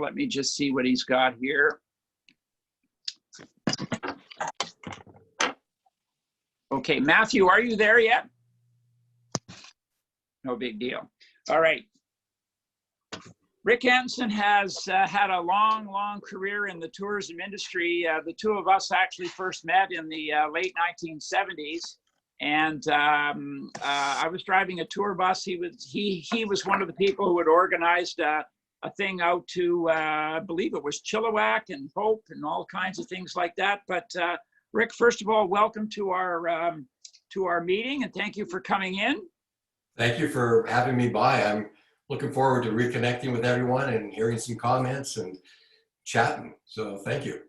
Let me just see what he's got here. Okay, Matthew, are you there yet? No big deal. All right. Rick Antonson has had a long career in the tourism industry. The two of us actually first met in the late 1970s. And I was driving a tour bus. He was one of the people who had organized a thing out to, I believe it was Chilliwack and Hope and all kinds of things like that. But Rick, first of all, welcome to our meeting, and thank you for coming in. Thank you for having me by. I'm looking forward to reconnecting with everyone and hearing some comments and chatting. So thank you.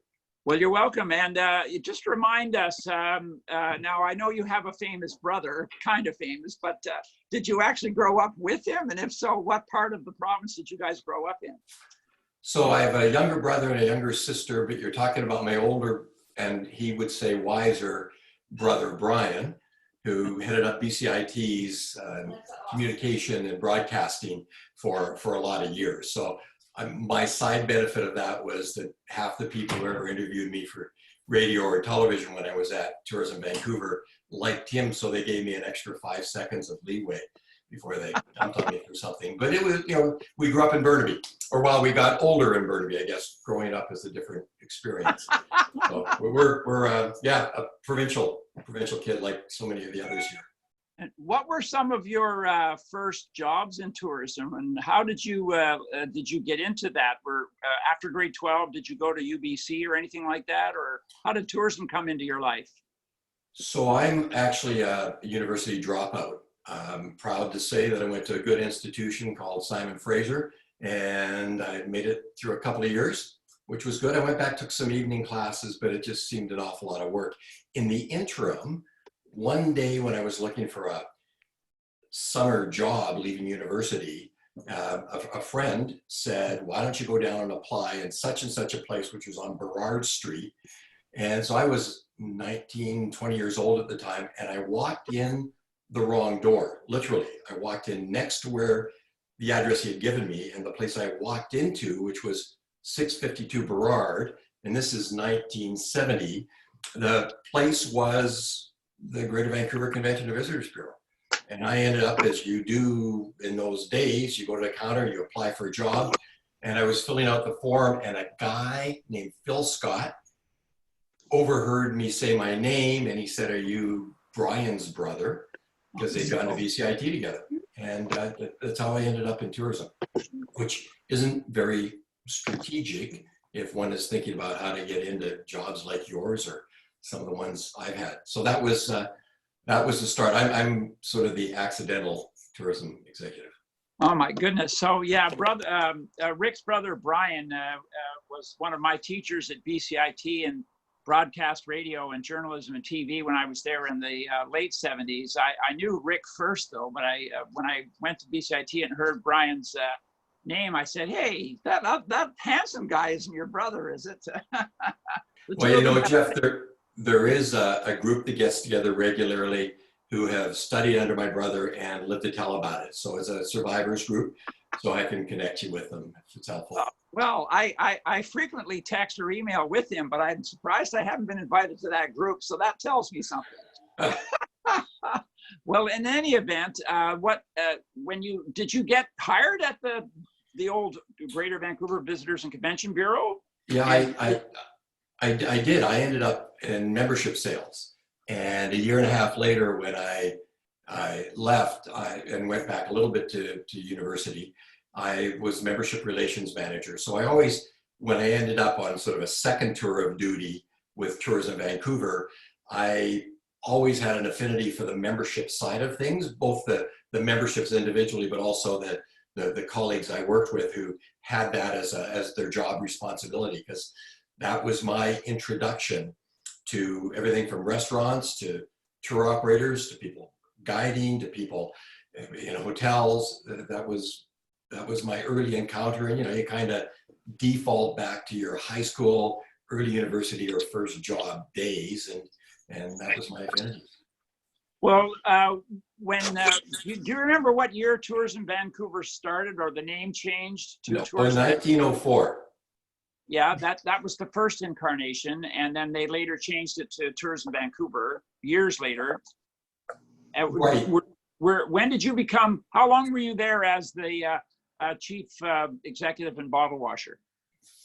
Well, you're welcome. And just remind us, now I know you have a famous brother, kind of famous, but did you actually grow up with him? And if so, what part of the province did you guys grow up in? So I have a younger brother and a younger sister, but you're talking about my older, and he would say wiser brother, Brian, who headed up BCIT's communication and broadcasting for a lot of years. So my side benefit of that was that half the people who ever interviewed me for radio or television when I was at Tourism Vancouver liked him, so they gave me an extra 5 seconds of leeway before they dumped on me for something. But it was, we grew up in Burnaby, or while we got older in Burnaby, I guess. Growing up is a different experience. So we're a provincial kid like so many of the others here. And what were some of your first jobs in tourism, and how did you get into that? After grade 12, did you go to UBC or anything like that, or how did tourism come into your life? So I'm actually a university dropout. I'm proud to say that I went to a good institution called Simon Fraser, and I made it through a couple of years, which was good. I went back, took some evening classes, but it just seemed an awful lot of work. In the interim, one day when I was looking for a summer job leaving university, a friend said, why don't you go down and apply in such and such a place, which was on Burrard Street. And so I was 19, 20 years old at the time, and I walked in the wrong door, literally. I walked in next to where the address he had given me, and the place I walked into, which was 652 Burrard, and this is 1970, the place was the Greater Vancouver Convention and Visitors Bureau. And I ended up, as you do in those days, you go to the counter, you apply for a job, and I was filling out the form, and a guy named Phil Scott overheard me say my name, and he said, are you Brian's brother? Because they'd gone to BCIT together. And that's how I ended up in tourism, which isn't very strategic if one is thinking about how to get into jobs like yours or some of the ones I've had. So that was the start. I'm sort of the accidental tourism executive. Oh my goodness. So yeah, Rick's brother Brian was one of my teachers at BCIT and broadcast radio and journalism and TV when I was there in the late 70s. I knew Rick first though, but when I went to BCIT and heard Brian's name, I said, hey, that handsome guy isn't your brother, is it? Well, Jeff, there is a group that gets together regularly who have studied under my brother and lived to tell about it. So it's a survivors group, so I can connect you with them if it's helpful. Well, I frequently text or email with him, but I'm surprised I haven't been invited to that group. So that tells me something. Well, in any event, did you get hired at the old Greater Vancouver Visitors and Convention Bureau? Yeah, I did. I ended up in membership sales. And a year and a half later, when I left and went back a little bit to university, I was membership relations manager. So I always, when I ended up on sort of a second tour of duty with Tourism Vancouver, I always had an affinity for the membership side of things, both the memberships individually, but also the colleagues I worked with who had that as their job responsibility, because that was my introduction to everything from restaurants to tour operators to people guiding to people in hotels. That was my early encounter. And you kind of default back to your high school, early university, or first job days, and that was my affinity. Well, do you remember what year Tourism Vancouver started, or the name changed to Tourism? 1904. Yeah, that was the first incarnation, and then they later changed it to Tourism Vancouver years later. Right. When did you become? How long were you there as the chief executive and bottle washer?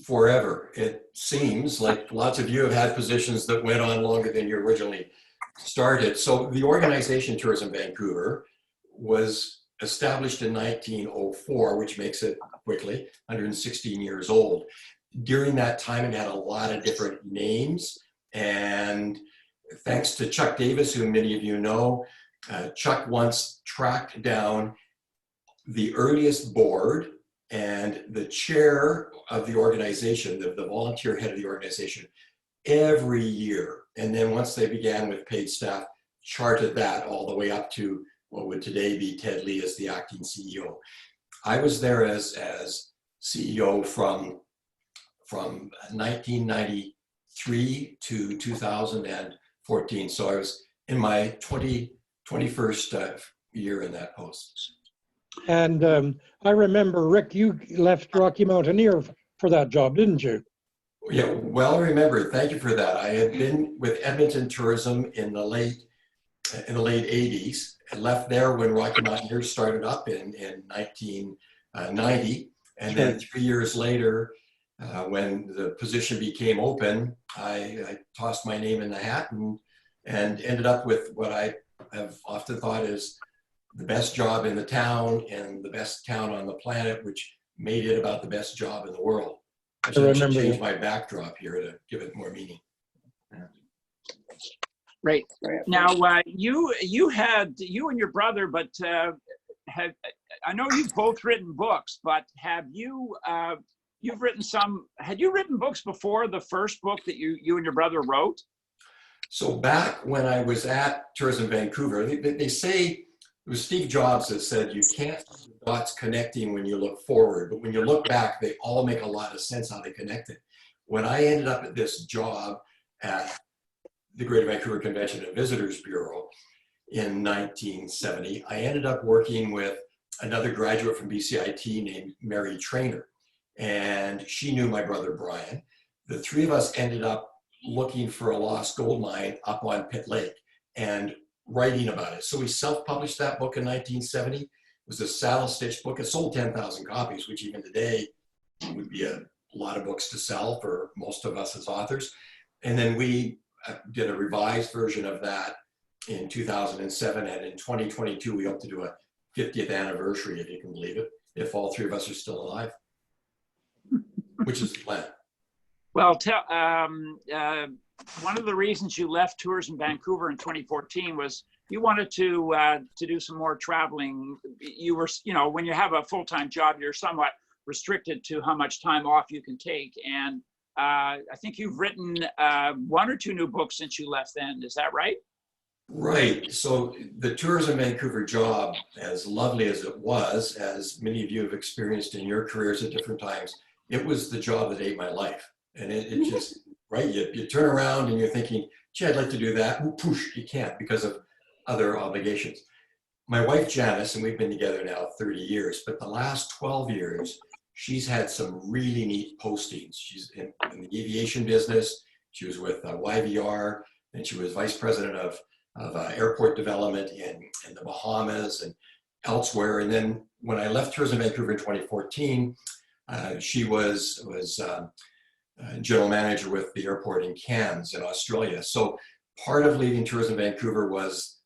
Forever. It seems like lots of you have had positions that went on longer than you originally started. So the organization Tourism Vancouver was established in 1904, which makes it quickly 116 years old. During that time, it had a lot of different names. And thanks to Chuck Davis, who many of you know, Chuck once tracked down the earliest board and the chair of the organization, the volunteer head of the organization, every year. And then once they began with paid staff, charted that all the way up to what would today be Ted Lee as the acting CEO. I was there as CEO from 1993 to 2014. So I was in my 21st year in that post. And I remember, Rick, you left Rocky Mountaineer for that job, didn't you? Yeah, well remembered. Thank you for that. I had been with Edmonton Tourism in the late 80s. I left there when Rocky Mountaineers started up in 1990. And then 3 years later, when the position became open, I tossed my name in the hat and ended up with what I have often thought is the best job in the town and the best town on the planet, which made it about the best job in the world. I should change my backdrop here to give it more meaning. Right. Now, you and your brother, but I know you've both written books, but have you, you've written some, had you written books before the first book that you and your brother wrote? So back when I was at Tourism Vancouver, they say, it was Steve Jobs that said, you can't see the dots connecting when you look forward, but when you look back, they all make a lot of sense how they connected. When I ended up at this job at the Greater Vancouver Convention and Visitors Bureau in 1970, I ended up working with another graduate from BCIT named Mary Traynor, and she knew my brother Brian. The three of us ended up looking for a lost gold mine up on Pitt Lake and writing about it. So we self-published that book in 1970. It was a saddle-stitched book. It sold 10,000 copies, which even today would be a lot of books to sell for most of us as authors. And then we did a revised version of that in 2007. And in 2022, we hope to do a 50th anniversary, if you can believe it, if all three of us are still alive, which is the plan. Well, one of the reasons you left Tourism Vancouver in 2014 was you wanted to do some more traveling. You were, when you have a full-time job, you're somewhat restricted to how much time off you can take. And I think you've written 1 or 2 new books since you left then. Is that right? Right. So the Tourism Vancouver job, as lovely as it was, as many of you have experienced in your careers at different times, it was the job that ate my life. And it just, right, you turn around and you're thinking, gee, I'd like to do that. Ooh, poosh, you can't because of other obligations. My wife, Janice, and we've been together now 30 years, but the last 12 years, she's had some really neat postings. She's in the aviation business. She was with YVR, and she was vice president of airport development in the Bahamas and elsewhere. And then when I left Tourism Vancouver in 2014, she was general manager with the airport in Cairns in Australia. So part of leading Tourism Vancouver was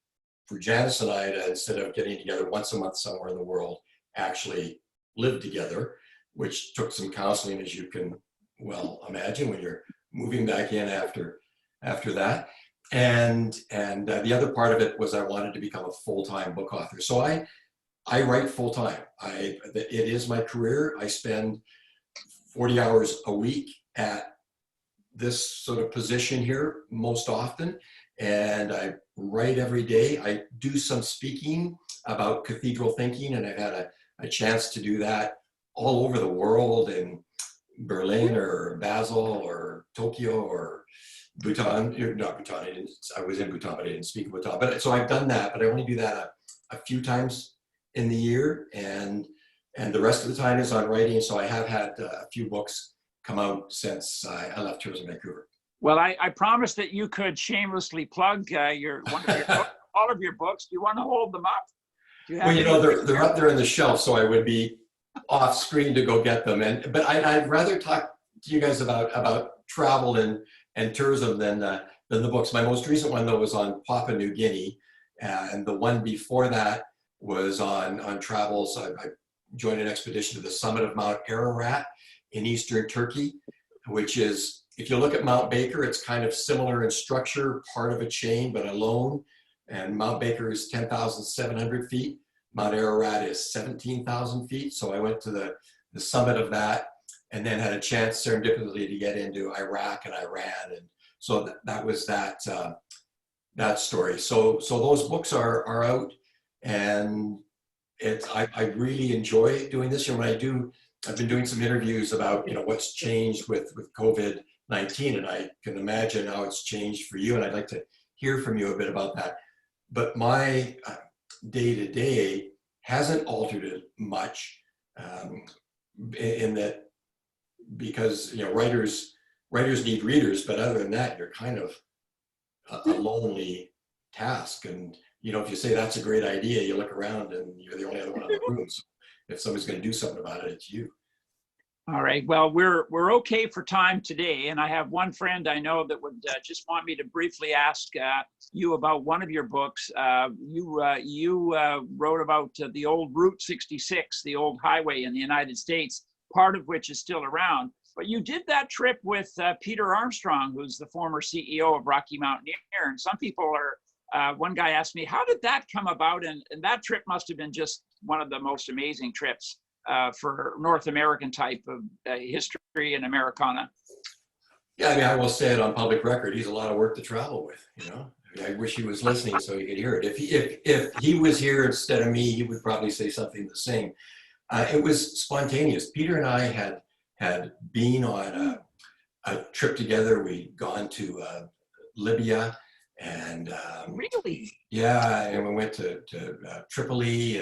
for Janice and I to, instead of getting together once a month somewhere in the world, actually live together, which took some counseling, as you can well imagine when you're moving back in after that. And the other part of it was I wanted to become a full-time book author. So I write full-time. It is my career. I spend 40 hours a week at this sort of position here most often, and I write every day. I do some speaking about cathedral thinking, and I've had a chance to do that all over the world, in Berlin or Basel or Tokyo or Bhutan. Not Bhutan, I was in Bhutan, but I didn't speak Bhutan. But so I've done that, but I only do that a few times in the year, and the rest of the time is on writing. So I have had a few books come out since I left Tourism Vancouver. Well, I promised that you could shamelessly plug one of your books, all of your books. Do you want to hold them up? Do you have Well, you know, any- they're up there on the shelf, so I would be off screen to go get them. But I'd rather talk to you guys about travel and tourism than the books. My most recent one, though, was on Papua New Guinea, and the one before that was on travels. I joined an expedition to the summit of Mount Ararat in eastern Turkey, which is, if you look at Mount Baker, it's kind of similar in structure, part of a chain, but alone. And Mount Baker is 10,700 feet. Mount Ararat is 17,000 feet. So I went to the summit of that, and then had a chance serendipitously to get into Iraq and Iran. And so that was that story. So those books are out, and I really enjoy doing this. When I've been doing some interviews about, what's changed with COVID-19, and I can imagine how it's changed for you, and I'd like to hear from you a bit about that. But my day-to-day hasn't altered it much, in that, because writers need readers, but other than that, you're kind of a lonely task. And if you say that's a great idea, you look around and you're the only other one in the room. So if somebody's going to do something about it, it's you. All right. Well, we're okay for time today, and I have one friend I know that would just want me to briefly ask you about one of your books. You wrote about the old Route 66, the old highway in the United States, part of which is still around. But you did that trip with Peter Armstrong, who's the former CEO of Rocky Mountaineer. And some people are, one guy asked me, how did that come about? And that trip must have been just one of the most amazing trips for North American type of history and Americana. Yeah, I will say it on public record. He's a lot of work to travel with, I wish he was listening so he could hear it. If he was here instead of me, he would probably say something the same. It was spontaneous. Peter and I had been on a trip together. We'd gone to Libya, and Really? yeah, and we went to Tripoli,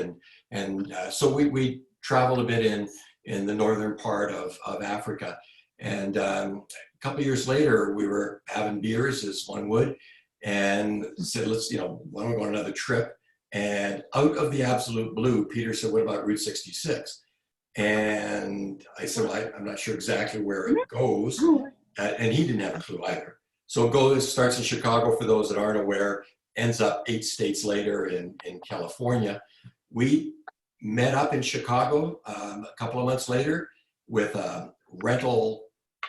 and so we traveled a bit in the northern part of Africa. And a couple of years later, we were having beers, as one would, and said, let's, why don't we go on another trip? And out of the absolute blue, Peter said, what about Route 66? And I said, well, I'm not sure exactly where it goes. And he didn't have a clue either. So it starts in Chicago, for those that aren't aware, ends up 8 states later in California. We met up in Chicago a couple of months later with a rental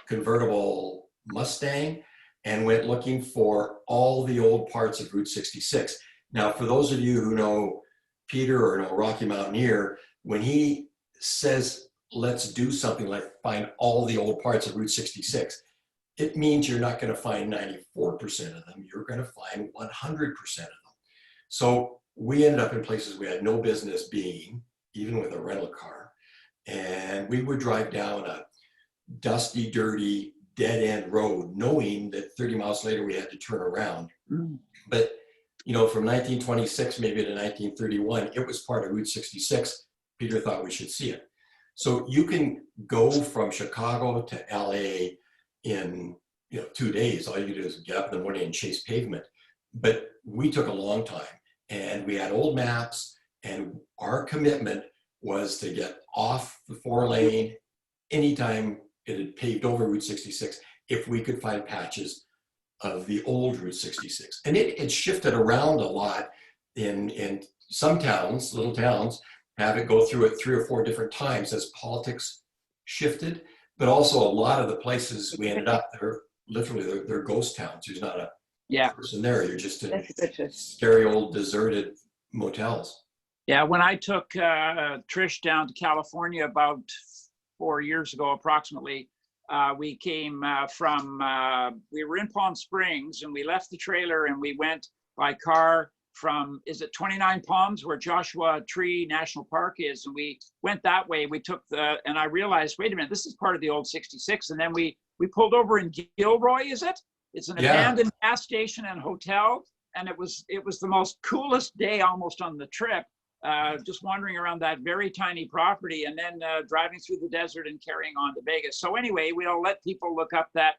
convertible Mustang, and went looking for all the old parts of Route 66. Now, for those of you who know Peter or know Rocky Mountaineer, when he says, let's do something like find all the old parts of Route 66, it means you're not going to find 94% of them. You're going to find 100% of them. So we ended up in places we had no business being, even with a rental car. And we would drive down a dusty, dirty, dead-end road, knowing that 30 miles later we had to turn around. But, from 1926 maybe to 1931, it was part of Route 66. Peter thought we should see it. So you can go from Chicago to LA in 2 days. All you do is get up in the morning and chase pavement. But we took a long time, and we had old maps, and our commitment was to get off the 4-lane anytime it had paved over Route 66 if we could find patches of the old Route 66. And it shifted around a lot in some towns, little towns, have it go through it 3 or 4 different times as politics shifted. But also a lot of the places we ended up, they're ghost towns. There's not a person there. You're just in scary old deserted motels. Yeah, when I took Trish down to California about 4 years ago, approximately, we came we were in Palm Springs, and we left the trailer and we went by car from, is it 29 Palms, where Joshua Tree National Park is? And we went that way. We took and I realized, wait a minute, this is part of the old 66. And then we pulled over in Gilroy, is it? It's an abandoned gas station and hotel. And it was the most coolest day almost on the trip. just wandering around that very tiny property and then driving through the desert and carrying on to Vegas. So anyway, we'll let people look up that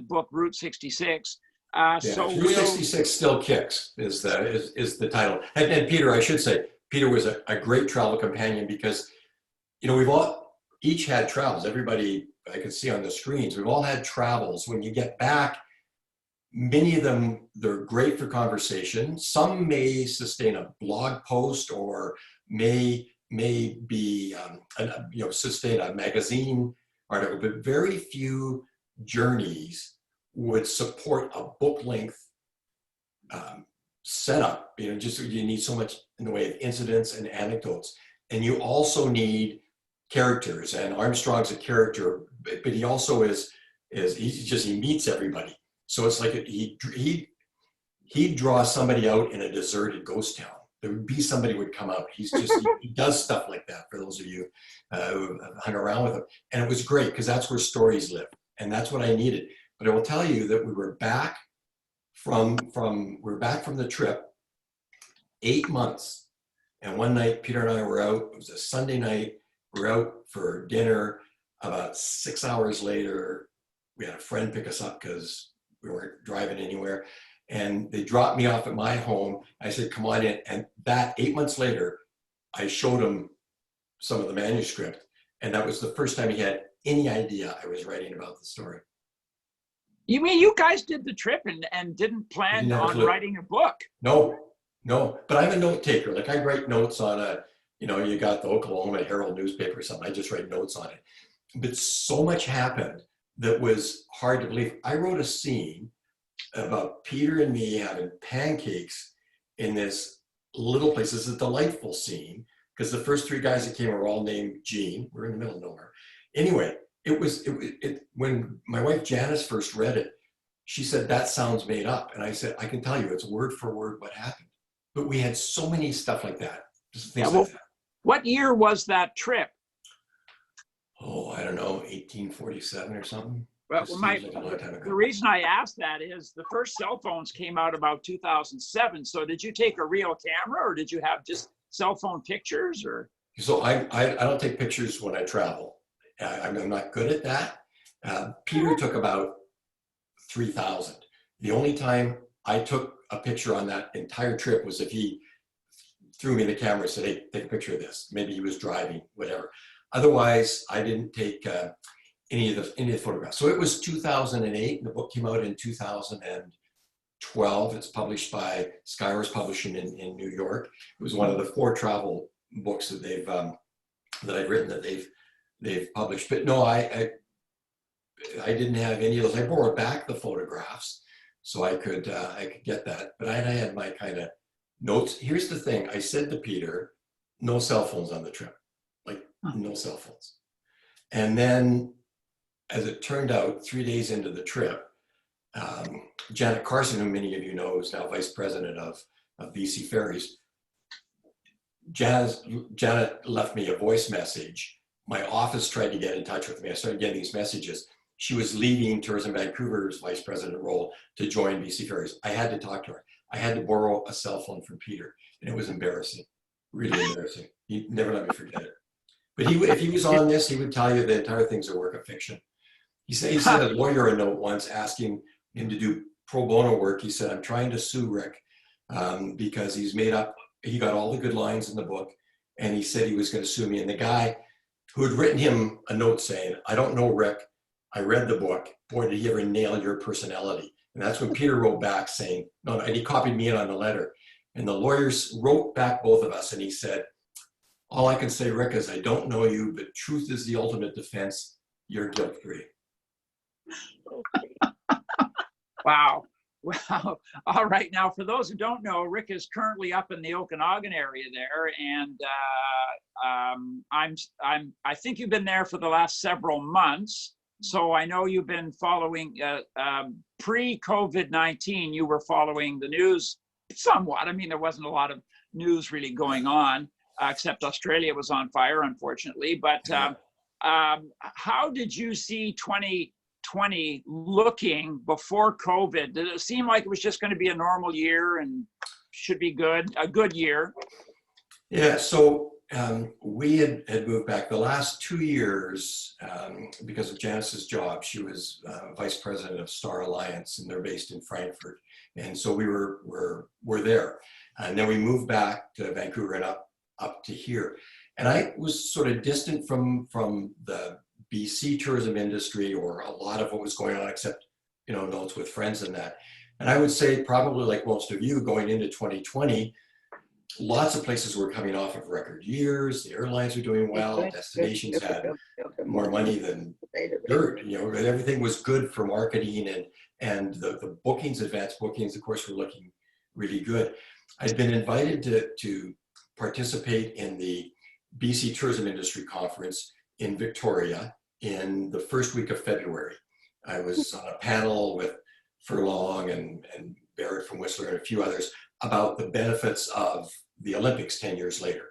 book, Route 66. Yeah, So Route 66 Still Kicks is the title. And Peter, I should say, Peter was a great travel companion because, you know, we've all each had travels. Everybody I could see on the screens, we've all had travels. When you get back, many of them, they're great for conversation. Some may sustain a blog post or may be, sustain a magazine article, but very few journeys would support a book length setup. You know, just you need so much in the way of incidents and anecdotes. And you also need characters, and Armstrong's a character, but he also he meets everybody. So it's like he'd draw somebody out in a deserted ghost town. There would be somebody would come out. He does stuff like that for those of you who hung around with him. And it was great because that's where stories live. And that's what I needed. But I will tell you that we were back from the trip 8 months. And one night, Peter and I were out. It was a Sunday night. We were out for dinner. About 6 hours later, we had a friend pick us up because we weren't driving anywhere. And they dropped me off at my home. I said, come on in. And that 8 months later, I showed him some of the manuscript. And that was the first time he had any idea I was writing about the story. You mean you guys did the trip and didn't plan on writing a book? No. But I'm a note taker. Like I write notes on you got the Oklahoma Herald newspaper or something. I just write notes on it. But so much happened that was hard to believe. I wrote a scene about Peter and me having pancakes in this little place. It's a delightful scene because the first three guys that came were all named Gene. We're in the middle of nowhere. Anyway, when my wife Janice first read it, she said, that sounds made up. And I said, I can tell you, it's word for word what happened. But we had so many stuff like that, just things like that. What year was that trip? Oh, I don't know, 1847 or something. Well, the reason I asked that is the first cell phones came out about 2007. So did you take a real camera or did you have just cell phone pictures or? So I don't take pictures when I travel. I'm not good at that. Peter took about 3,000. The only time I took a picture on that entire trip was if he threw me the camera and said, hey, take a picture of this. Maybe he was driving, whatever. Otherwise, I didn't take any of the photographs. So it was 2008, and the book came out in 2012. It's published by Skywars Publishing in New York. It was one of the 4 travel books that I've written that they've published. But no, I didn't have any of those. I borrowed back the photographs so I could get that. But I had my kind of notes. Here's the thing. I said to Peter, no cell phones on the trip. Like no cell phones. And then as it turned out, 3 days into the trip, Janet Carson, who many of you know is now vice president of BC Ferries, Janet left me a voice message. My office tried to get in touch with me. I started getting these messages. She was leaving Tourism Vancouver's vice president role to join BC Ferries. I had to talk to her. I had to borrow a cell phone from Peter, and it was embarrassing, really embarrassing. He'd never let me forget it. But if he was on this, he would tell you the entire thing's a work of fiction. He sent a lawyer a note once asking him to do pro bono work. He said, I'm trying to sue Rick because he got all the good lines in the book, and he said he was going to sue me. And the guy who had written him a note saying, I don't know Rick, I read the book, boy, did he ever nail your personality. And that's when Peter wrote back saying, no, and he copied me in on the letter. And the lawyers wrote back both of us, and he said, all I can say, Rick, is I don't know you, but truth is the ultimate defense. You're guilt-free. Wow. Well, all right. Now, for those who don't know, Rick is currently up in the Okanagan area there, and I think you've been there for the last several months. So I know you've been following pre-COVID-19. You were following the news somewhat. I mean, there wasn't a lot of news really going on, except Australia was on fire, unfortunately. But how did you see 2020 looking before COVID? Did it seem like it was just going to be a normal year and should be good, a good year? Yeah, so we had moved back the last 2 years because of Janice's job. She was vice president of Star Alliance, and they're based in Frankfurt. And so we're there. And then we moved back to Vancouver and up to here. And I was sort of distant from the BC tourism industry, or a lot of what was going on, except, notes with friends and that. And I would say, probably like most of you, going into 2020, lots of places were coming off of record years. The airlines were doing well. Destinations had more money than dirt. Everything was good for marketing, and the bookings, advanced bookings, of course, were looking really good. I'd been invited to participate in the BC Tourism Industry Conference in Victoria in the first week of February. I was on a panel with Furlong and Barrett from Whistler and a few others about the benefits of the Olympics 10 years later.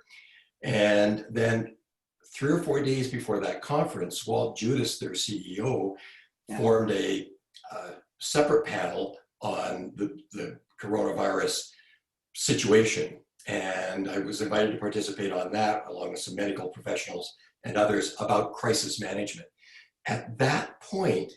And then 3 or 4 days before that conference, Walt Judas, their CEO, formed a separate panel on the coronavirus situation. And I was invited to participate on that, along with some medical professionals and others, about crisis management. At that point,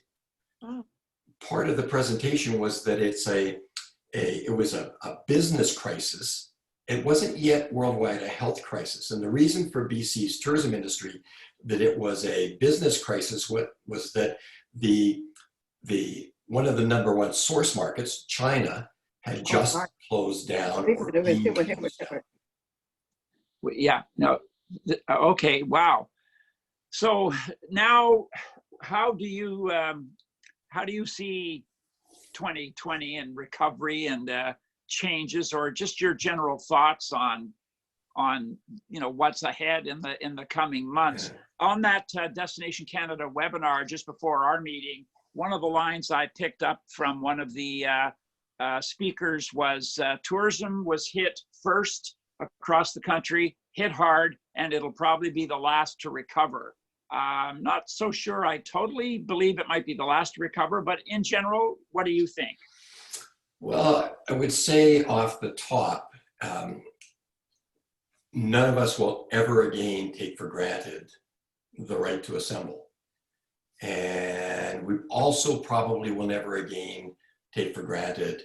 part of the presentation was that it was a business crisis. It wasn't yet worldwide a health crisis. And the reason for BC's tourism industry that it was a business crisis was that the one of the number one source markets, China, had just closed down. Yeah, no, okay, wow. So now, how do you see 2020 and recovery and changes, or just your general thoughts on what's ahead in the coming months? Yeah. On that Destination Canada webinar just before our meeting, one of the lines I picked up from one of the speakers was tourism was hit first across the country, hit hard, and it'll probably be the last to recover. I'm not so sure I totally believe it might be the last to recover, but in general, what do you think? Well, I would say off the top, none of us will ever again take for granted the right to assemble. And we also probably will never again take for granted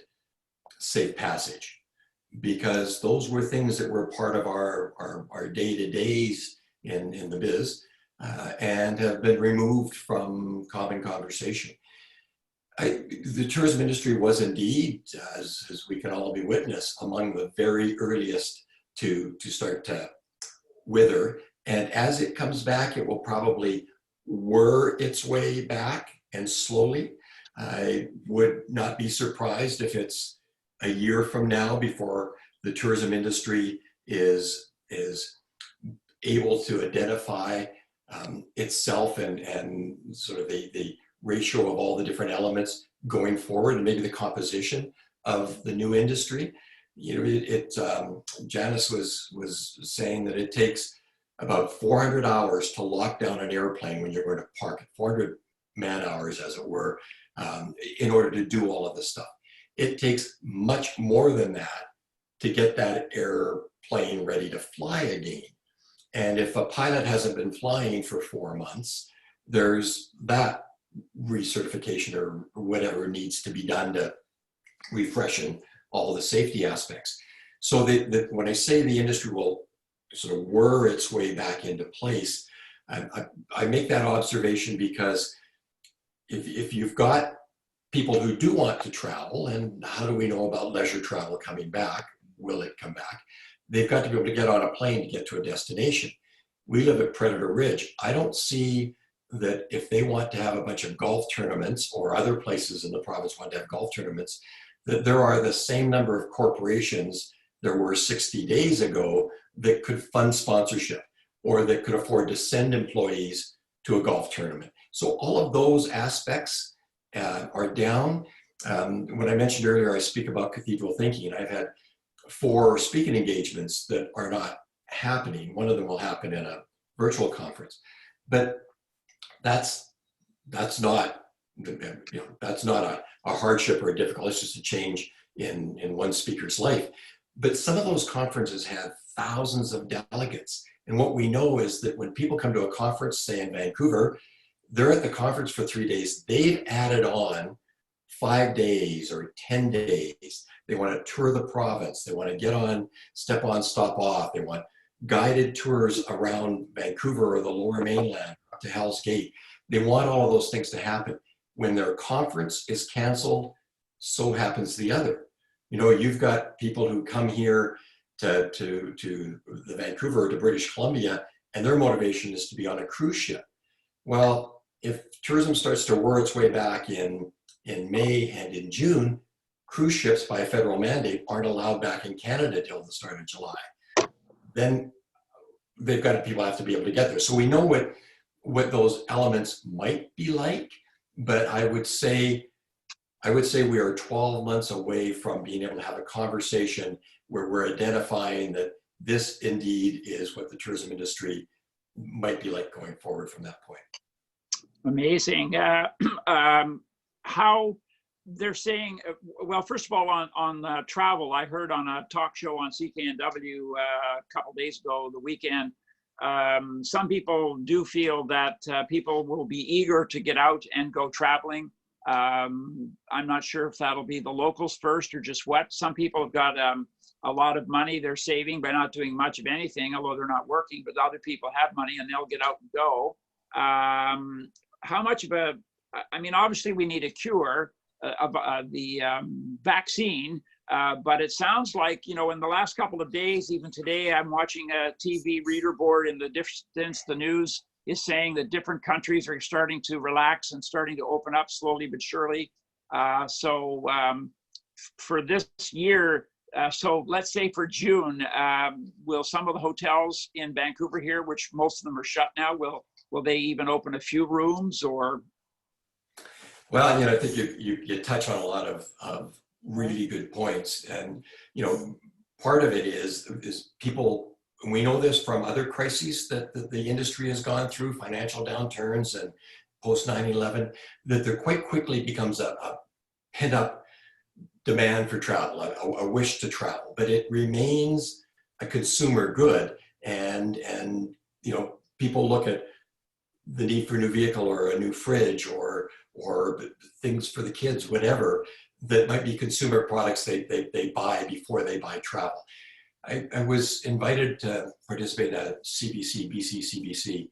safe passage, because those were things that were part of our day-to-days in the biz, and have been removed from common conversation. The tourism industry was indeed, as we can all be witness, among the very earliest to start to wither. And as it comes back, it will probably whir its way back, and slowly. I would not be surprised if it's a year from now before the tourism industry is able to identify itself and sort of the ratio of all the different elements going forward, and maybe the composition of the new industry. Janice was saying that it takes about 400 hours to lock down an airplane when you're going to park it, 400 man hours, as it were, in order to do all of this stuff. It takes much more than that to get that airplane ready to fly again. And if a pilot hasn't been flying for 4 months, there's that recertification or whatever needs to be done to refreshen all the safety aspects. So when I say the industry will sort of whir its way back into place, I make that observation because if you've got people who do want to travel, and how do we know about leisure travel coming back? Will it come back? They've got to be able to get on a plane to get to a destination. We live at Predator Ridge. I don't see that if they want to have a bunch of golf tournaments, or other places in the province want to have golf tournaments, that there are the same number of corporations there were 60 days ago that could fund sponsorship, or that could afford to send employees to a golf tournament. So all of those aspects are down. When I mentioned earlier, I speak about cathedral thinking. I've had 4 speaking engagements that are not happening. One of them will happen in a virtual conference, but that's not a hardship or a difficulty. It's just a change in one speaker's life. But some of those conferences have thousands of delegates. And what we know is that when people come to a conference, say in Vancouver, they're at the conference for 3 days. They've added on 5 days or 10 days. They want to tour the province. They want to get on, step on, stop off. They want guided tours around Vancouver or the Lower Mainland up to Hell's Gate. They want all of those things to happen. When their conference is canceled, so happens the other. You know, you've got people who come here to the Vancouver or to British Columbia, and their motivation is to be on a cruise ship. Well, if tourism starts to whir its way back in May and in June, cruise ships by federal mandate aren't allowed back in Canada till the start of July. Then they've got people have to be able to get there. So we know what those elements might be like, but I would say we are 12 months away from being able to have a conversation where we're identifying that this indeed is what the tourism industry might be like going forward from that point. Amazing. How they're saying, well, first of all, on travel, I heard on a talk show on CKNW a couple days ago, the weekend, some people do feel that people will be eager to get out and go traveling. I'm not sure if that'll be the locals first or just what. Some people have got a lot of money they're saving by not doing much of anything, although they're not working, but other people have money and they'll get out and go. How much of I mean, obviously we need a cure, the vaccine, but it sounds like, you know, in the last couple of days, even today, I'm watching a TV reader board in the distance. The news is saying that different countries are starting to relax and starting to open up slowly but surely. So for this year, so let's say for June, will some of the hotels in Vancouver here, which most of them are shut now, will they even open a few rooms or? Well, you know, I think you touch on a lot of really good points. And, you know, part of it is people, we know this from other crises that the industry has gone through, financial downturns and post 9/11, that there quite quickly becomes a pent up demand for travel, a wish to travel, but it remains a consumer good. And you know, people look at the need for a new vehicle or a new fridge or things for the kids, whatever, that might be consumer products they buy before they buy travel. I was invited to participate in a BC CBC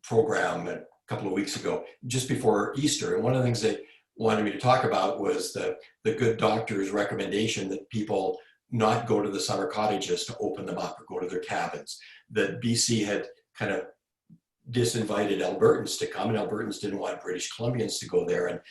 program a couple of weeks ago, just before Easter. And one of the things they wanted me to talk about was the good doctor's recommendation that people not go to the summer cottages to open them up or go to their cabins. That BC had kind of disinvited Albertans to come, and Albertans didn't want British Columbians to go there.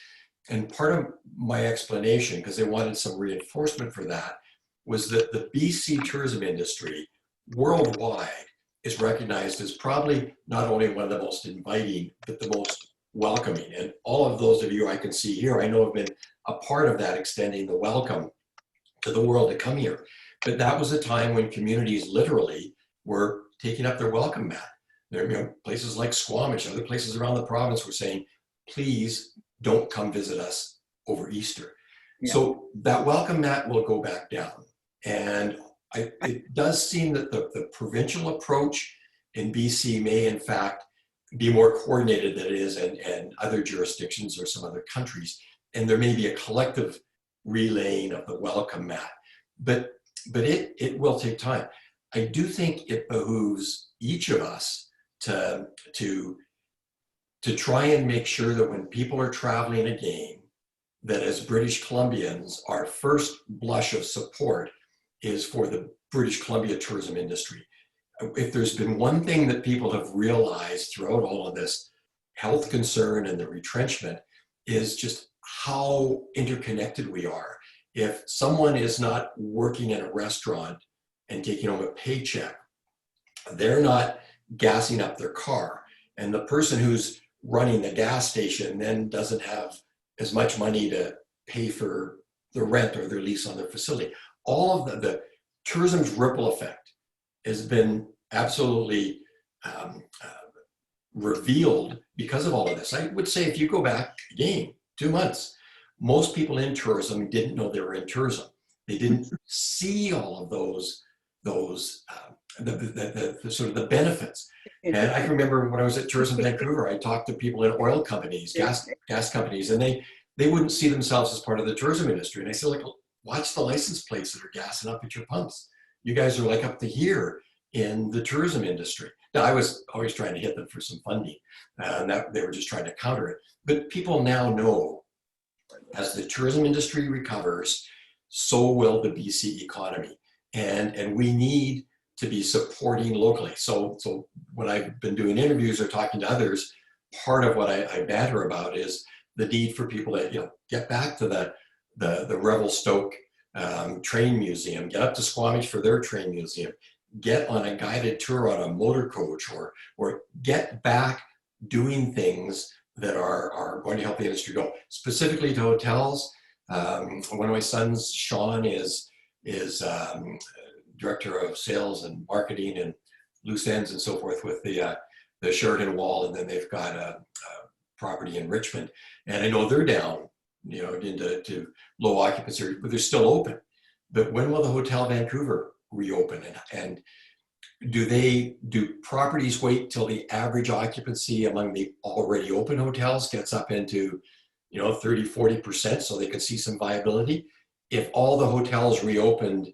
And part of my explanation, because they wanted some reinforcement for that, was that the BC tourism industry worldwide is recognized as probably not only one of the most inviting, but the most welcoming. And all of those of you I can see here, I know have been a part of that, extending the welcome to the world to come here. But that was a time when communities literally were taking up their welcome mat. There, you know, places like Squamish, other places around the province were saying, please don't come visit us over Easter. Yeah. So that welcome mat will go back down. And it does seem that the provincial approach in BC may in fact be more coordinated than it is in other jurisdictions or some other countries. And there may be a collective relaying of the welcome mat, but it will take time. I do think it behooves each of us to try and make sure that when people are traveling again, that as British Columbians, our first blush of support is for the British Columbia tourism industry. If there's been one thing that people have realized throughout all of this health concern and the retrenchment, is just how interconnected we are. If someone is not working in a restaurant and taking home a paycheck, they're not gassing up their car. And the person who's running the gas station then doesn't have as much money to pay for the rent or their lease on their facility. All of the tourism's ripple effect has been absolutely revealed because of all of this. I would say if you go back again 2 months, most people in tourism didn't know they were in tourism. They didn't see all of those those the sort of the benefits. And I can remember when I was at Tourism Vancouver, I talked to people in oil companies, gas companies, and they wouldn't see themselves as part of the tourism industry. And I said, like, watch the license plates that are gassing up at your pumps. You guys are like up to here in the tourism industry. Now, I was always trying to hit them for some funding, and that they were just trying to counter it. But people now know, as the tourism industry recovers, so will the BC economy. And we need to be supporting locally. So when I've been doing interviews or talking to others, part of what I banter about is the need for people to, you know, get back to the Revelstoke train museum, get up to Squamish for their train museum, get on a guided tour on a motor coach, or get back doing things that are going to help the industry go. Specifically to hotels, one of my sons, Sean, is director of sales and marketing and loose ends and so forth with the Sheraton Wall, and then they've got a property in Richmond, and I know they're down, you know, into low occupancy, but they're still open. But when will the Hotel Vancouver reopen, and do properties wait till the average occupancy among the already open hotels gets up into, you know, 30-40% so they can see some viability? If all the hotels reopened,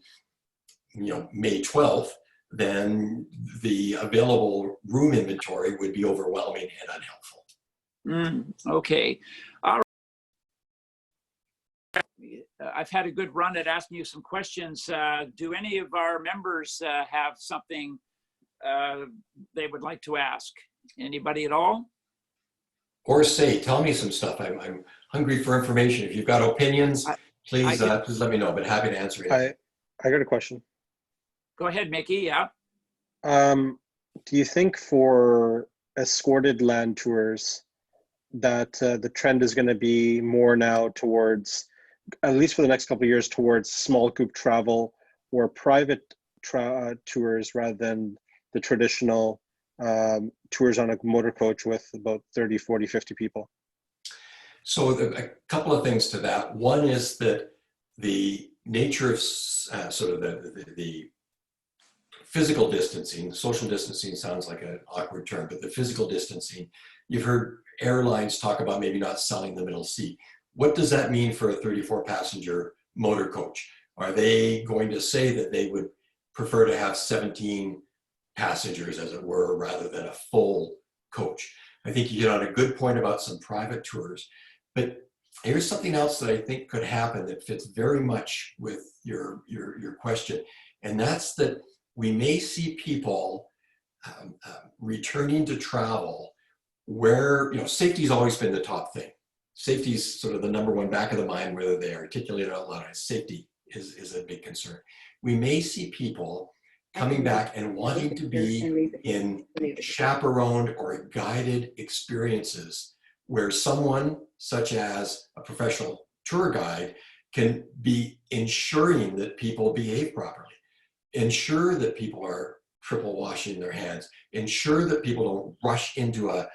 you know, May 12th, then the available room inventory would be overwhelming and unhelpful. Okay. All right. I've had a good run at asking you some questions. Do any of our members have something they would like to ask? Anybody at all? Or tell me some stuff. I'm hungry for information. If you've got opinions, please let me know, but happy to answer it. I got a question. Go ahead, Mickey. Yeah. Do you think for escorted land tours that the trend is going to be more now towards, at least for the next couple of years, towards small group travel or private tours rather than the traditional tours on a motor coach with about 30, 40, 50 people? So a couple of things to that. One is that the nature of sort of the physical distancing, social distancing sounds like an awkward term, but the physical distancing, you've heard airlines talk about maybe not selling the middle seat. What does that mean for a 34-passenger motor coach? Are they going to say that they would prefer to have 17 passengers, as it were, rather than a full coach? I think you hit on a good point about some private tours, but here's something else that I think could happen that fits very much with your question, and that's that we may see people returning to travel where, you know, safety's always been the top thing. Safety's sort of the number one back of the mind, whether they articulate it out loud. Safety is a big concern. We may see people coming back and wanting to be in chaperoned or guided experiences where someone such as a professional tour guide can be ensuring that people behave properly, ensure that people are triple washing their hands, ensure that people don't rush into a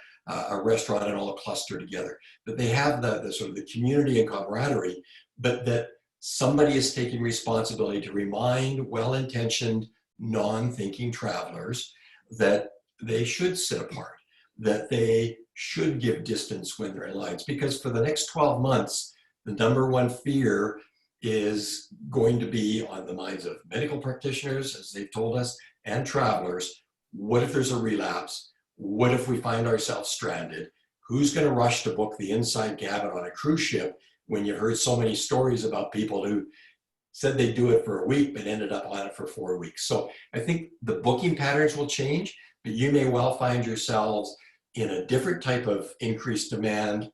restaurant and all cluster together, that they have the sort of the community and camaraderie, but that somebody is taking responsibility to remind well-intentioned, non-thinking travelers that they should sit apart, that they should give distance when they're in lines. Because for the next 12 months, the number one fear is going to be on the minds of medical practitioners, as they've told us, and travelers. What if there's a relapse? What if we find ourselves stranded? Who's going to rush to book the inside cabin on a cruise ship when you've heard so many stories about people who said they'd do it for a week but ended up on it for 4 weeks? So I think the booking patterns will change, but you may well find yourselves in a different type of increased demand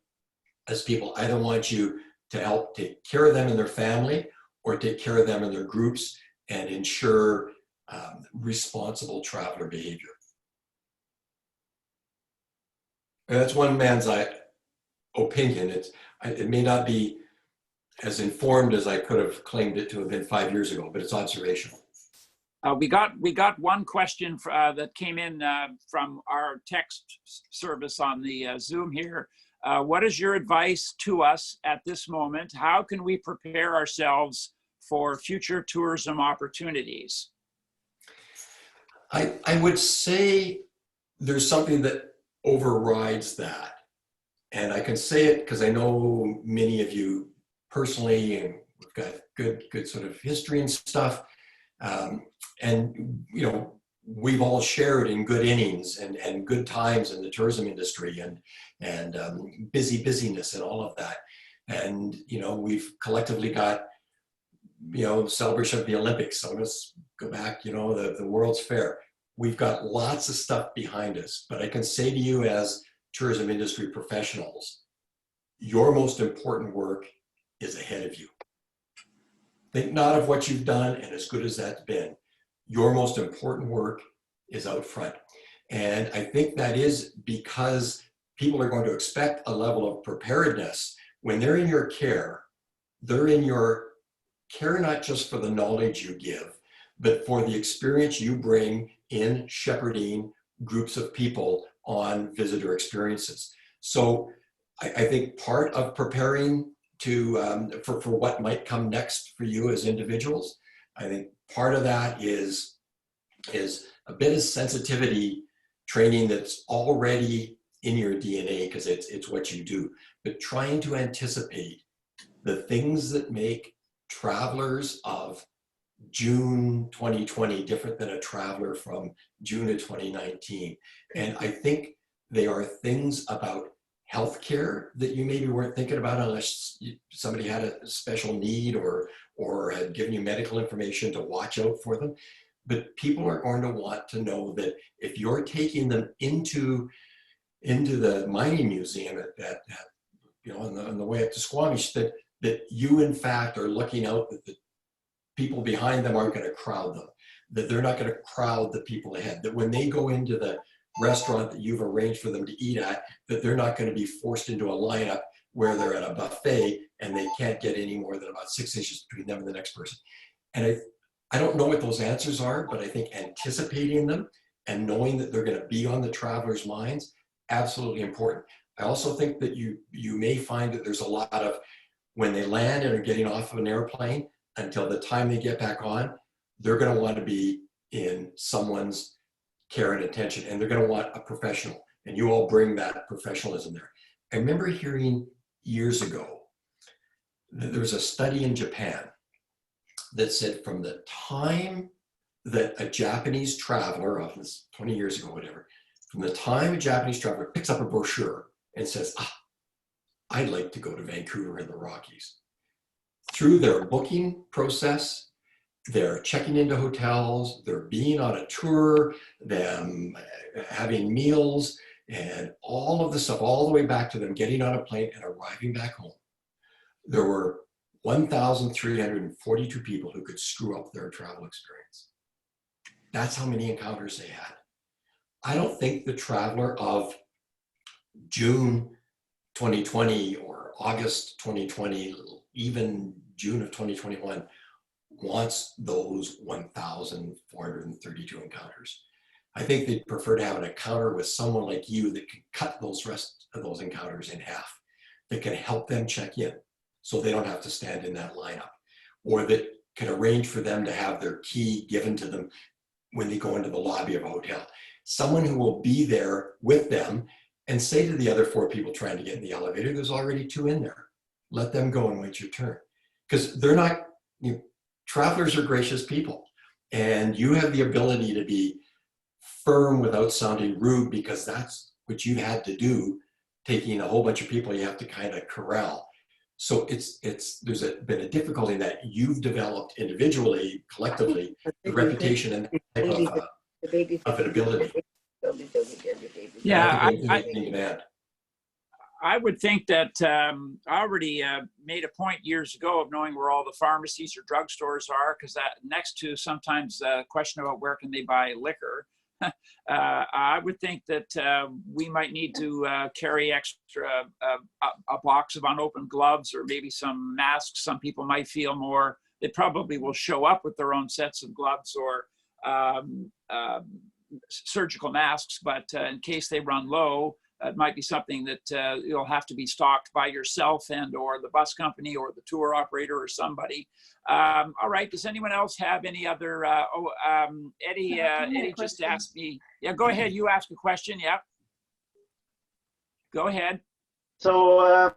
as people either want you to help take care of them and their family or take care of them and their groups and ensure responsible traveler behavior. And that's one man's opinion. It may not be as informed as I could have claimed it to have been 5 years ago, but it's observational. We got one question that came in from our text service on the Zoom here. What is your advice to us at this moment? How can we prepare ourselves for future tourism opportunities? I would say there's something that overrides that. And I can say it because I know many of you personally, and we've got good sort of history and stuff. And, you know, we've all shared in good innings and good times in the tourism industry and busyness and all of that. And, you know, we've collectively got, you know, celebration of the Olympics. So let's go back, you know, the World's Fair. We've got lots of stuff behind us, but I can say to you as tourism industry professionals, your most important work is ahead of you. Think not of what you've done, and as good as that's been, your most important work is out front. And I think that is because people are going to expect a level of preparedness when they're in your care. They're in your care not just for the knowledge you give, but for the experience you bring in shepherding groups of people on visitor experiences. So I think part of preparing for what might come next for you as individuals, I think part of that is a bit of sensitivity training that's already in your DNA because it's what you do, but trying to anticipate the things that make travelers of June 2020 different than a traveler from June of 2019. And I think they are things about healthcare that you maybe weren't thinking about unless somebody had a special need or had given you medical information to watch out for them. But people are going to want to know that if you're taking them into the mining museum at you know, on the way up to Squamish, that you in fact are looking out that the people behind them aren't going to crowd them, that they're not going to crowd the people ahead, that when they go into the restaurant that you've arranged for them to eat at, that they're not going to be forced into a lineup where they're at a buffet and they can't get any more than about 6 inches between them and the next person. And I don't know what those answers are, but I think anticipating them and knowing that they're going to be on the travelers' minds, absolutely important. I also think that you may find that there's a lot of, when they land and are getting off of an airplane, until the time they get back on, they're going to want to be in someone's care and attention, and they're going to want a professional, and you all bring that professionalism there. I remember hearing years ago that there was a study in Japan that said from the time that a Japanese traveler, of this 20 years ago, whatever, from the time a Japanese traveler picks up a brochure and says, I'd like to go to Vancouver in the Rockies, through their booking process, they're checking into hotels, they're being on a tour, them having meals, and all of the stuff, all the way back to them getting on a plane and arriving back home. There were 1,342 people who could screw up their travel experience. That's how many encounters they had. I don't think the traveler of June 2020 or August 2020, even June of 2021, wants those 1,432 encounters. I think they'd prefer to have an encounter with someone like you that can cut those rest of those encounters in half, that can help them check in so they don't have to stand in that lineup, or that can arrange for them to have their key given to them when they go into the lobby of a hotel. Someone who will be there with them and say to the other 4 people trying to get in the elevator, there's already 2 in there. Let them go and wait your turn. Because they're not, travelers are gracious people. And you have the ability to be firm without sounding rude, because that's what you had to do, taking a whole bunch of people you have to kind of corral. So there's been a difficulty in that you've developed individually, collectively, the reputation and type of an ability. Yeah, I would think that I already made a point years ago of knowing where all the pharmacies or drugstores are, because that next to sometimes a question about where can they buy liquor. I would think that we might need to carry extra a box of unopened gloves, or maybe some masks. Some people might feel more, they probably will show up with their own sets of gloves or surgical masks, but in case they run low, it might be something that you'll have to be stocked by yourself and or the bus company or the tour operator or somebody. All right, does anyone else have any other, Eddie, Eddie just asked me. Yeah, go ahead, you ask a question, yeah. Go ahead. So,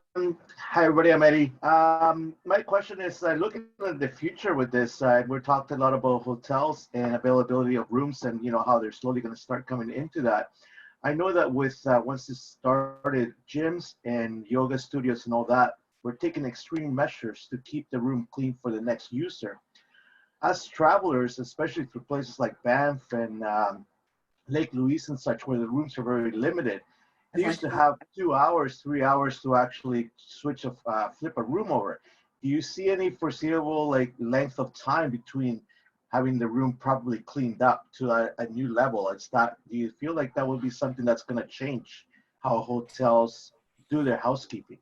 hi everybody, I'm Eddie. My question is, looking at the future with this, we're talked a lot about hotels and availability of rooms and, you know, how they're slowly going to start coming into that. I know that with, once this started, gyms and yoga studios and all that, we're taking extreme measures to keep the room clean for the next user. As travelers, especially through places like Banff and Lake Louise and such, where the rooms are very limited, they used to have 2 hours, 3 hours to actually switch flip a room over. Do you see any foreseeable like length of time between having the room properly cleaned up to a new level? Do you feel like that would be something that's going to change how hotels do their housekeeping?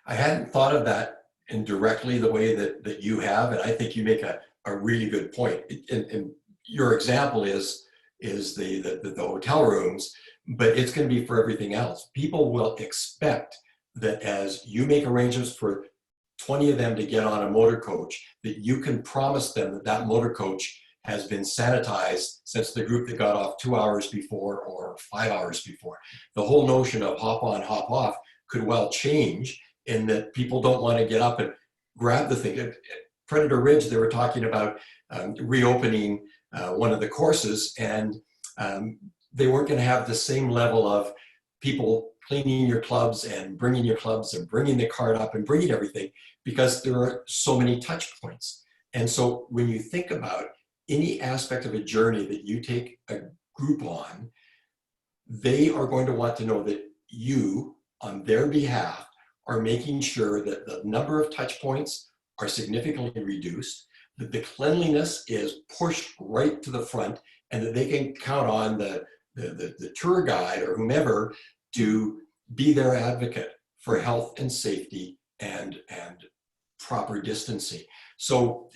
I hadn't thought of that indirectly the way that you have, and I think you make a really good point. And your example is the hotel rooms, but it's going to be for everything else. People will expect that as you make arrangements for 20 of them to get on a motor coach, that you can promise them that that motor coach has been sanitized since the group that got off 2 hours before or 5 hours before. The whole notion of hop on, hop off could well change in that people don't want to get up and grab the thing. At Predator Ridge, they were talking about reopening one of the courses, and they weren't going to have the same level of people cleaning your clubs and bringing your clubs and bringing the cart up and bringing everything, because there are so many touch points. And so when you think about any aspect of a journey that you take a group on, they are going to want to know that you, on their behalf, are making sure that the number of touch points are significantly reduced, that the cleanliness is pushed right to the front, and that they can count on the tour guide or whomever to be their advocate for health and safety and proper distancing. So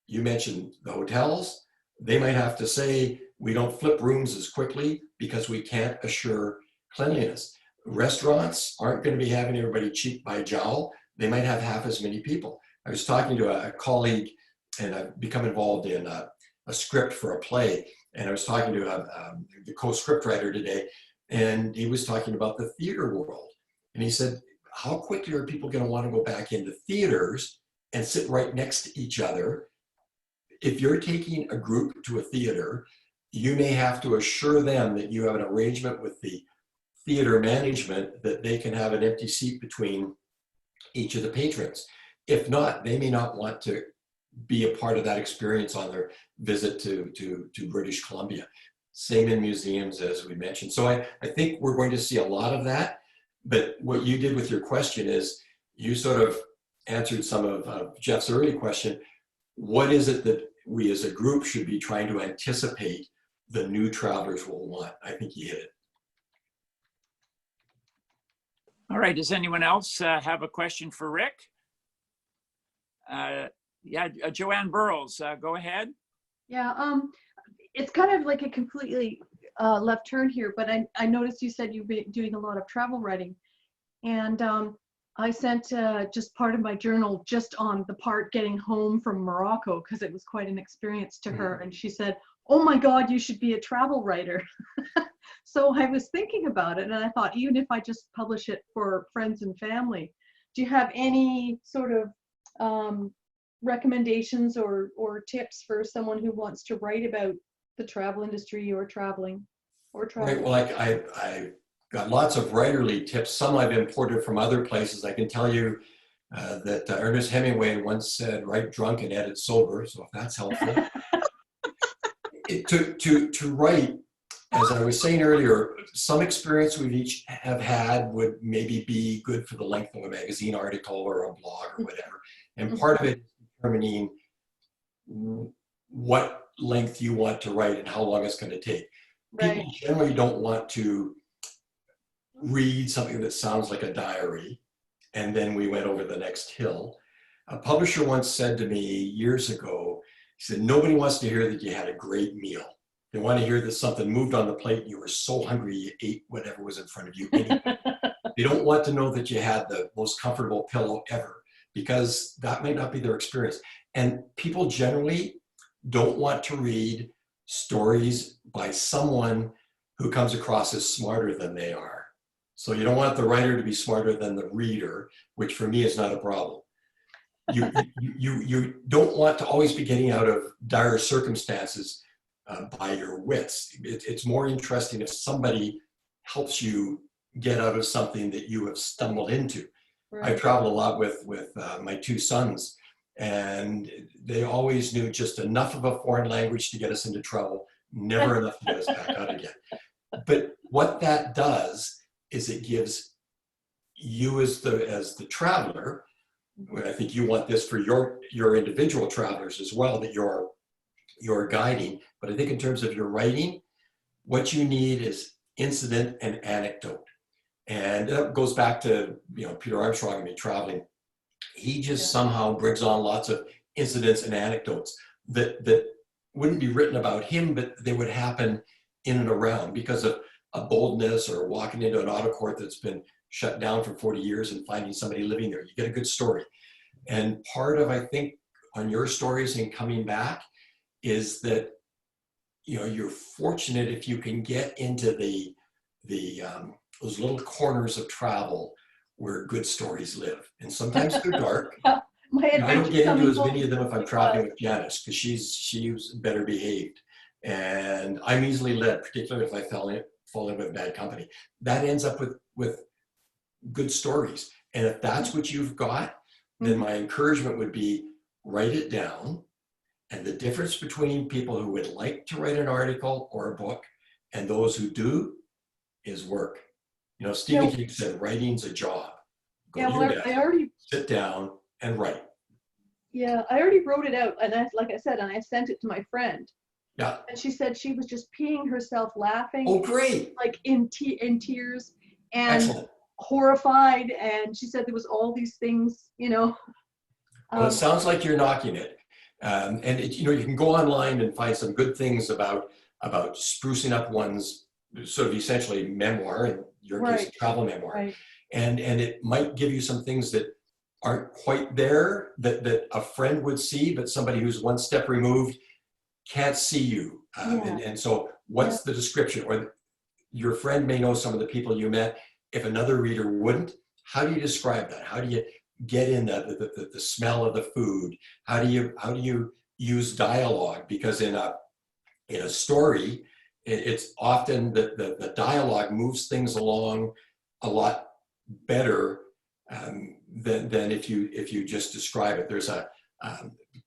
you mentioned the hotels. They might have to say, we don't flip rooms as quickly because we can't assure cleanliness. Restaurants aren't going to be having everybody cheek by jowl. They might have half as many people. I was talking to a colleague, and I've become involved in a script for a play, and I was talking to the co-script writer today, and he was talking about the theater world. And he said, how quickly are people going to want to go back into theaters and sit right next to each other? If you're taking a group to a theater, you may have to assure them that you have an arrangement with the theater management that they can have an empty seat between each of the patrons. If not, they may not want to be a part of that experience on their visit to British Columbia. Same in museums, as we mentioned. So I think we're going to see a lot of that. But what you did with your question is you sort of answered some of Jeff's early question. What is it that we as a group should be trying to anticipate the new travelers will want? I think you hit it. All right, does anyone else have a question for Rick? Yeah, Joanne Burrows, go ahead. Yeah, it's kind of like a completely left turn here, but I noticed you said you've been doing a lot of travel writing, and I sent just part of my journal just on the part getting home from Morocco, because it was quite an experience to her, and she said, oh my God, you should be a travel writer. So I was thinking about it, and I thought, even if I just publish it for friends and family, do you have any sort of recommendations or tips for someone who wants to write about the travel industry or traveling or travel? Right, well, I got lots of writerly tips. Some I've imported from other places. I can tell you that Ernest Hemingway once said, write drunk and edit sober. So if that's helpful. To write, as I was saying earlier, some experience we each have had would maybe be good for the length of a magazine article or a blog or whatever. And part of it is determining what length you want to write and how long it's going to take. Right. People generally don't want to read something that sounds like a diary and then we went over the next hill. A publisher once said to me years ago, he said, nobody wants to hear that you had a great meal. They want to hear that something moved on the plate and you were so hungry you ate whatever was in front of you. Anyway. They don't want to know that you had the most comfortable pillow ever, because that might not be their experience. And people generally don't want to read stories by someone who comes across as smarter than they are. So you don't want the writer to be smarter than the reader, which for me is not a problem. You don't want to always be getting out of dire circumstances by your wits. It's more interesting if somebody helps you get out of something that you have stumbled into. Right. I travel a lot with my two sons, and they always knew just enough of a foreign language to get us into trouble, never enough to get us back out again. But what that does is it gives you as the traveler, I think you want this for your individual travelers as well, that you're guiding, but I think in terms of your writing, what you need is incident and anecdote. And that goes back to, Peter Armstrong and me traveling. He just somehow brings on lots of incidents and anecdotes that wouldn't be written about him, but they would happen in and around because of a boldness or walking into an auto court that's been shut down for 40 years and finding somebody living there. You get a good story. And part of, I think, on your stories and coming back is that, you're fortunate if you can get into those little corners of travel where good stories live. And sometimes they're dark. My I don't get into as adventure many of them if I'm traveling with Janice, because she's better behaved. And I'm easily led, particularly if I fall in with bad company. That ends up with good stories. And if that's what you've got, then my encouragement would be write it down. And the difference between people who would like to write an article or a book and those who do is work. Stephen King said, writing's a job. Go to your desk, I already sit down and write. Yeah, I already wrote it out, and like I said, and I sent it to my friend. Yeah. And she said she was just peeing herself laughing. Oh, great. Like in tears and Excellent. horrified. And she said there was all these things, Well, it sounds like you're knocking it. And you can go online and find some good things about sprucing up one's sort of essentially memoir, in your case, a travel memoir. Right. And it might give you some things that aren't quite there that a friend would see, but somebody who's one step removed can't see you. And so what's the description? Or your friend may know some of the people you met. If another reader wouldn't, how do you describe that? How do you get in the smell of the food? How do you use dialogue? Because in a story, it's often the dialogue moves things along a lot better than if you just describe it. There's a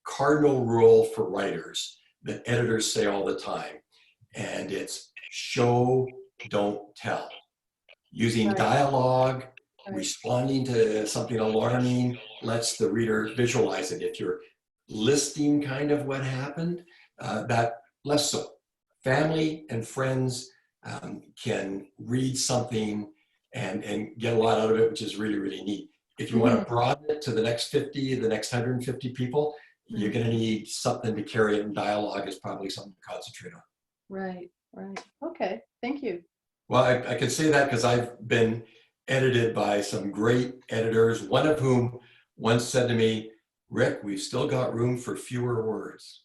cardinal rule for writers that editors say all the time, and it's show, don't tell. Using dialogue, responding to something alarming lets the reader visualize it. If you're listing kind of what happened, that less so. Family and friends can read something and get a lot out of it, which is really, really neat. If you want to broaden it to the next 50, the next 150 people, you're going to need something to carry it, and dialogue is probably something to concentrate on. Right. Okay, thank you. Well, I can say that because I've been edited by some great editors, one of whom once said to me, Rick, we've still got room for fewer words.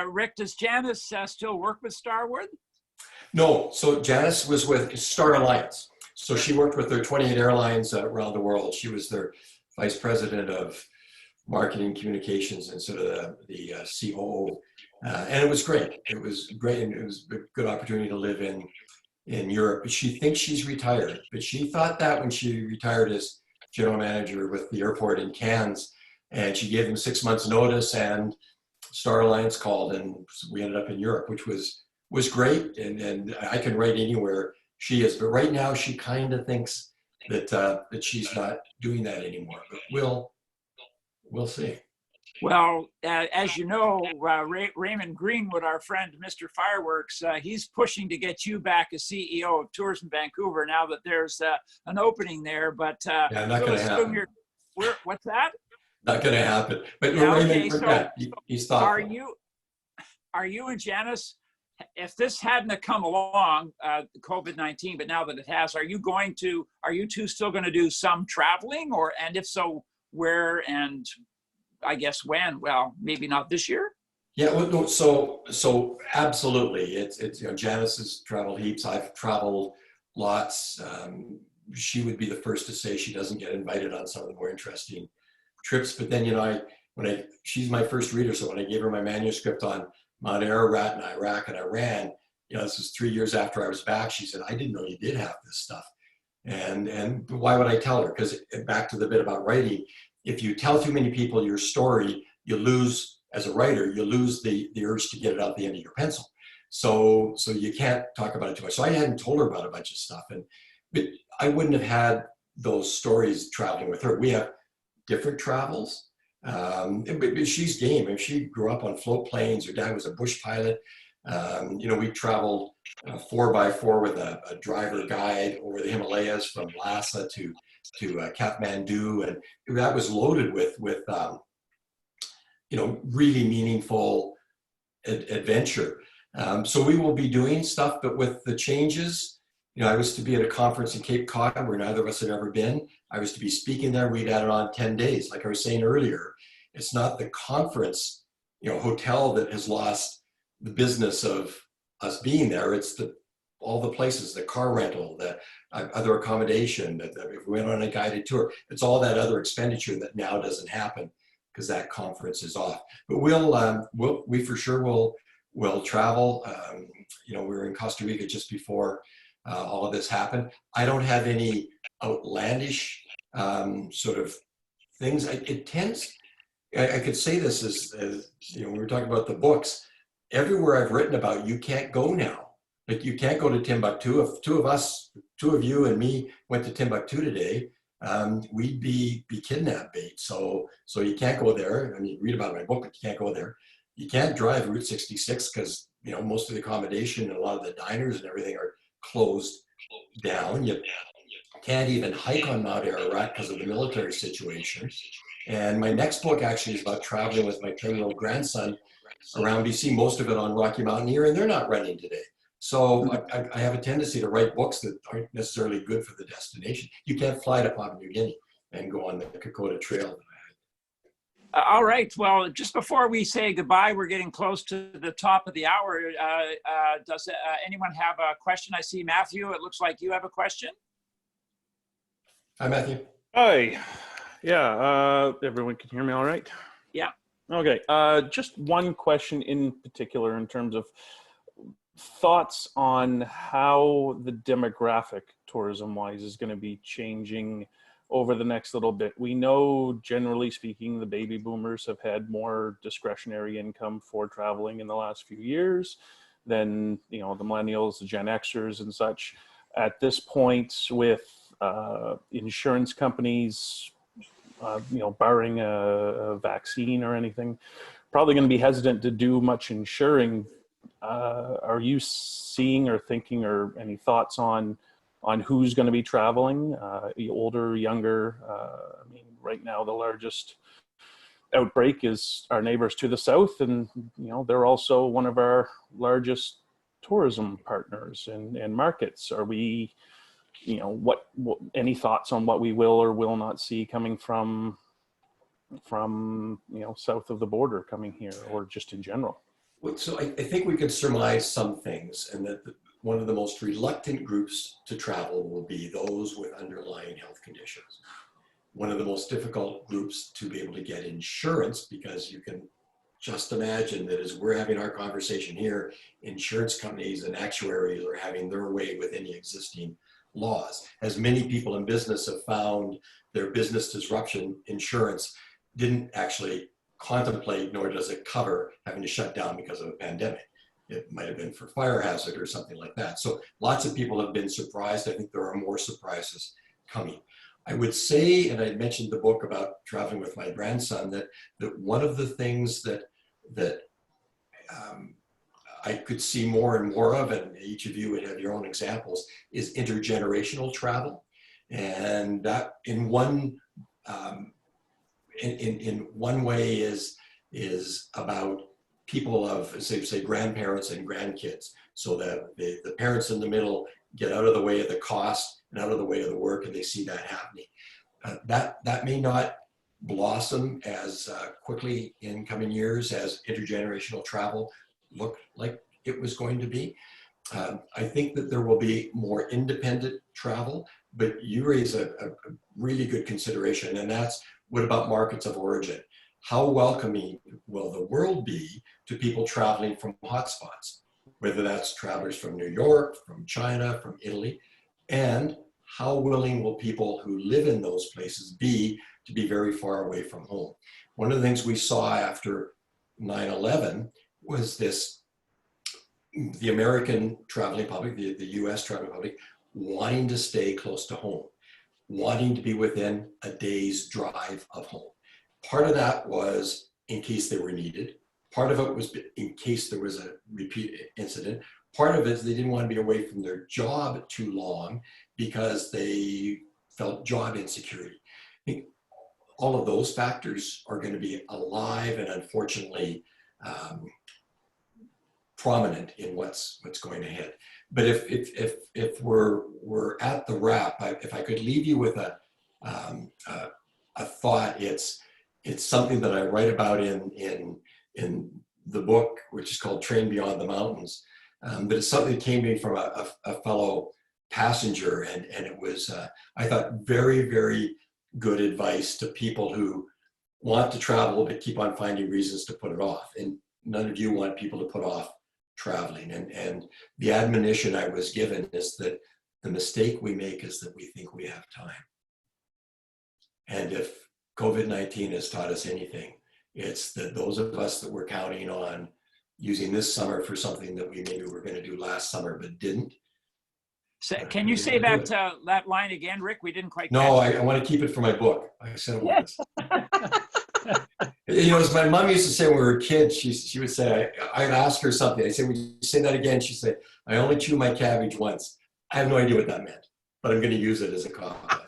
Rick, does Janice still work with Starwood? No, so Janice was with Star Alliance. So she worked with their 28 airlines around the world. She was their vice president of marketing communications and sort of the COO. And it was great. It was great. And it was a good opportunity to live in Europe. But she thinks she's retired. But she thought that when she retired as general manager with the airport in Cannes. And she gave them 6 months notice, and Star Alliance called, and we ended up in Europe, which was great. And I can write anywhere she is. But right now she kind of thinks that she's not doing that anymore. But we'll see. Well, as you know, Raymond Greenwood, our friend, Mr. Fireworks, he's pushing to get you back as CEO of Tourism Vancouver now that there's an opening there. But yeah, not going to happen. what's that? Not going to happen. But Yeah, Raymond, okay, so yeah, he's thoughtful. are you and Janice, if this hadn't have come along, COVID-19, but now that it has, are you two still going to do some traveling, and if so, where, and I guess when? Well, maybe not this year. Yeah, well, no, so absolutely. It's Janice has traveled heaps. I've traveled lots. She would be the first to say she doesn't get invited on some of the more interesting trips. But then, she's my first reader. So when I gave her my manuscript on Mount Ararat and Iraq and Iran, this was 3 years after I was back. She said, "I didn't know you did have this stuff." And why would I tell her? Because back to the bit about writing, if you tell too many people your story, you lose. As a writer, you lose the urge to get it out the end of your pencil. So you can't talk about it too much. So I hadn't told her about a bunch of stuff, but I wouldn't have had those stories traveling with her. We have different travels, but she's game. If she grew up on float planes, her dad was a bush pilot. We traveled 4x4 with a driver guide over the Himalayas from Lhasa to Kathmandu, and that was loaded with really meaningful adventure. So we will be doing stuff, but with the changes, I was to be at a conference in Cape Cod where neither of us had ever been. I was to be speaking there. We'd added on 10 days. Like I was saying earlier, it's not the conference, hotel that has lost the business of us being there. It's all the places, the car rental, the other accommodation, that if we went on a guided tour, it's all that other expenditure that now doesn't happen because that conference is off. But we for sure will travel. We were in Costa Rica just before all of this happened. I don't have any outlandish sort of things. I could say this as we were talking about the books. Everywhere I've written about, you can't go now. Like you can't go to Timbuktu. If two of you and me went to Timbuktu today, we'd be kidnapped bait. So you can't go there. I mean, read about it in my book, but you can't go there. You can't drive Route 66 because most of the accommodation and a lot of the diners and everything are closed down. You can't even hike on Mount Ararat because of the military situation. And my next book actually is about traveling with my 10-year-old grandson around BC, most of it on Rocky Mountaineer, and they're not running today. So I have a tendency to write books that aren't necessarily good for the destination. You can't fly to Papua New Guinea and go on the Kokoda Trail. All right. Well, just before we say goodbye, we're getting close to the top of the hour. Does anyone have a question? I see Matthew. It looks like you have a question. Hi, Matthew. Hi. Yeah. Everyone can hear me all right? Yeah. Okay. Just one question in particular in terms of thoughts on how the demographic tourism-wise is going to be changing over the next little bit. We know, generally speaking, the baby boomers have had more discretionary income for traveling in the last few years than, the millennials, the Gen Xers and such. At this point, with insurance companies, barring a vaccine or anything, probably going to be hesitant to do much insuring. Are you seeing or thinking or any thoughts on who's going to be traveling, older, younger? I mean, right now the largest outbreak is our neighbors to the south, and they're also one of our largest tourism partners and markets. Are we, what any thoughts on what we will or will not see coming from south of the border coming here, or just in general? So I think we could surmise some things, and that one of the most reluctant groups to travel will be those with underlying health conditions. One of the most difficult groups to be able to get insurance, because you can just imagine that as we're having our conversation here, insurance companies and actuaries are having their way with any existing laws. As many people in business have found, their business disruption insurance didn't actually contemplate, nor does it cover having to shut down because of a pandemic. It might have been for fire hazard or something like that. So lots of people have been surprised. I think there are more surprises coming. I would say, and I mentioned the book about traveling with my grandson, that one of the things that I could see more and more of, and each of you would have your own examples, is intergenerational travel. And that in one in one way is about people of say grandparents and grandkids, so that the parents in the middle get out of the way of the cost and out of the way of the work, and they see that happening. That may not blossom as quickly in coming years as intergenerational travel looked like it was going to be. I think that there will be more independent travel, but you raise a really good consideration, and that's, what about markets of origin? How welcoming will the world be to people traveling from hotspots, whether that's travelers from New York, from China, from Italy, and how willing will people who live in those places be to be very far away from home? One of the things we saw after 9/11 was the American traveling public, the US traveling public, wanting to stay close to home, wanting to be within a day's drive of home. Part of that was in case they were needed. Part of it was in case there was a repeat incident. Part of it is they didn't want to be away from their job too long because they felt job insecurity. I think all of those factors are going to be alive and unfortunately prominent in what's going ahead. But if we're at the wrap, if I could leave you with a thought, it's something that I write about in the book, which is called Train Beyond the Mountains. But it's something that came to me from a fellow passenger, and it was I thought very, very good advice to people who want to travel but keep on finding reasons to put it off. And none of you want people to put off traveling. And the admonition I was given is that the mistake we make is that we think we have time. And if COVID-19 has taught us anything, it's that those of us that were counting on using this summer for something that we maybe were going to do last summer but didn't. So, can you say that that line again, Rick? We didn't quite. No, I want to keep it for my book. I said it once. You know, as my mom used to say when we were kids, she would say, I'd ask her something. I say, would you say that again? She'd say, I only chew my cabbage once. I have no idea what that meant, but I'm going to use it as a compliment.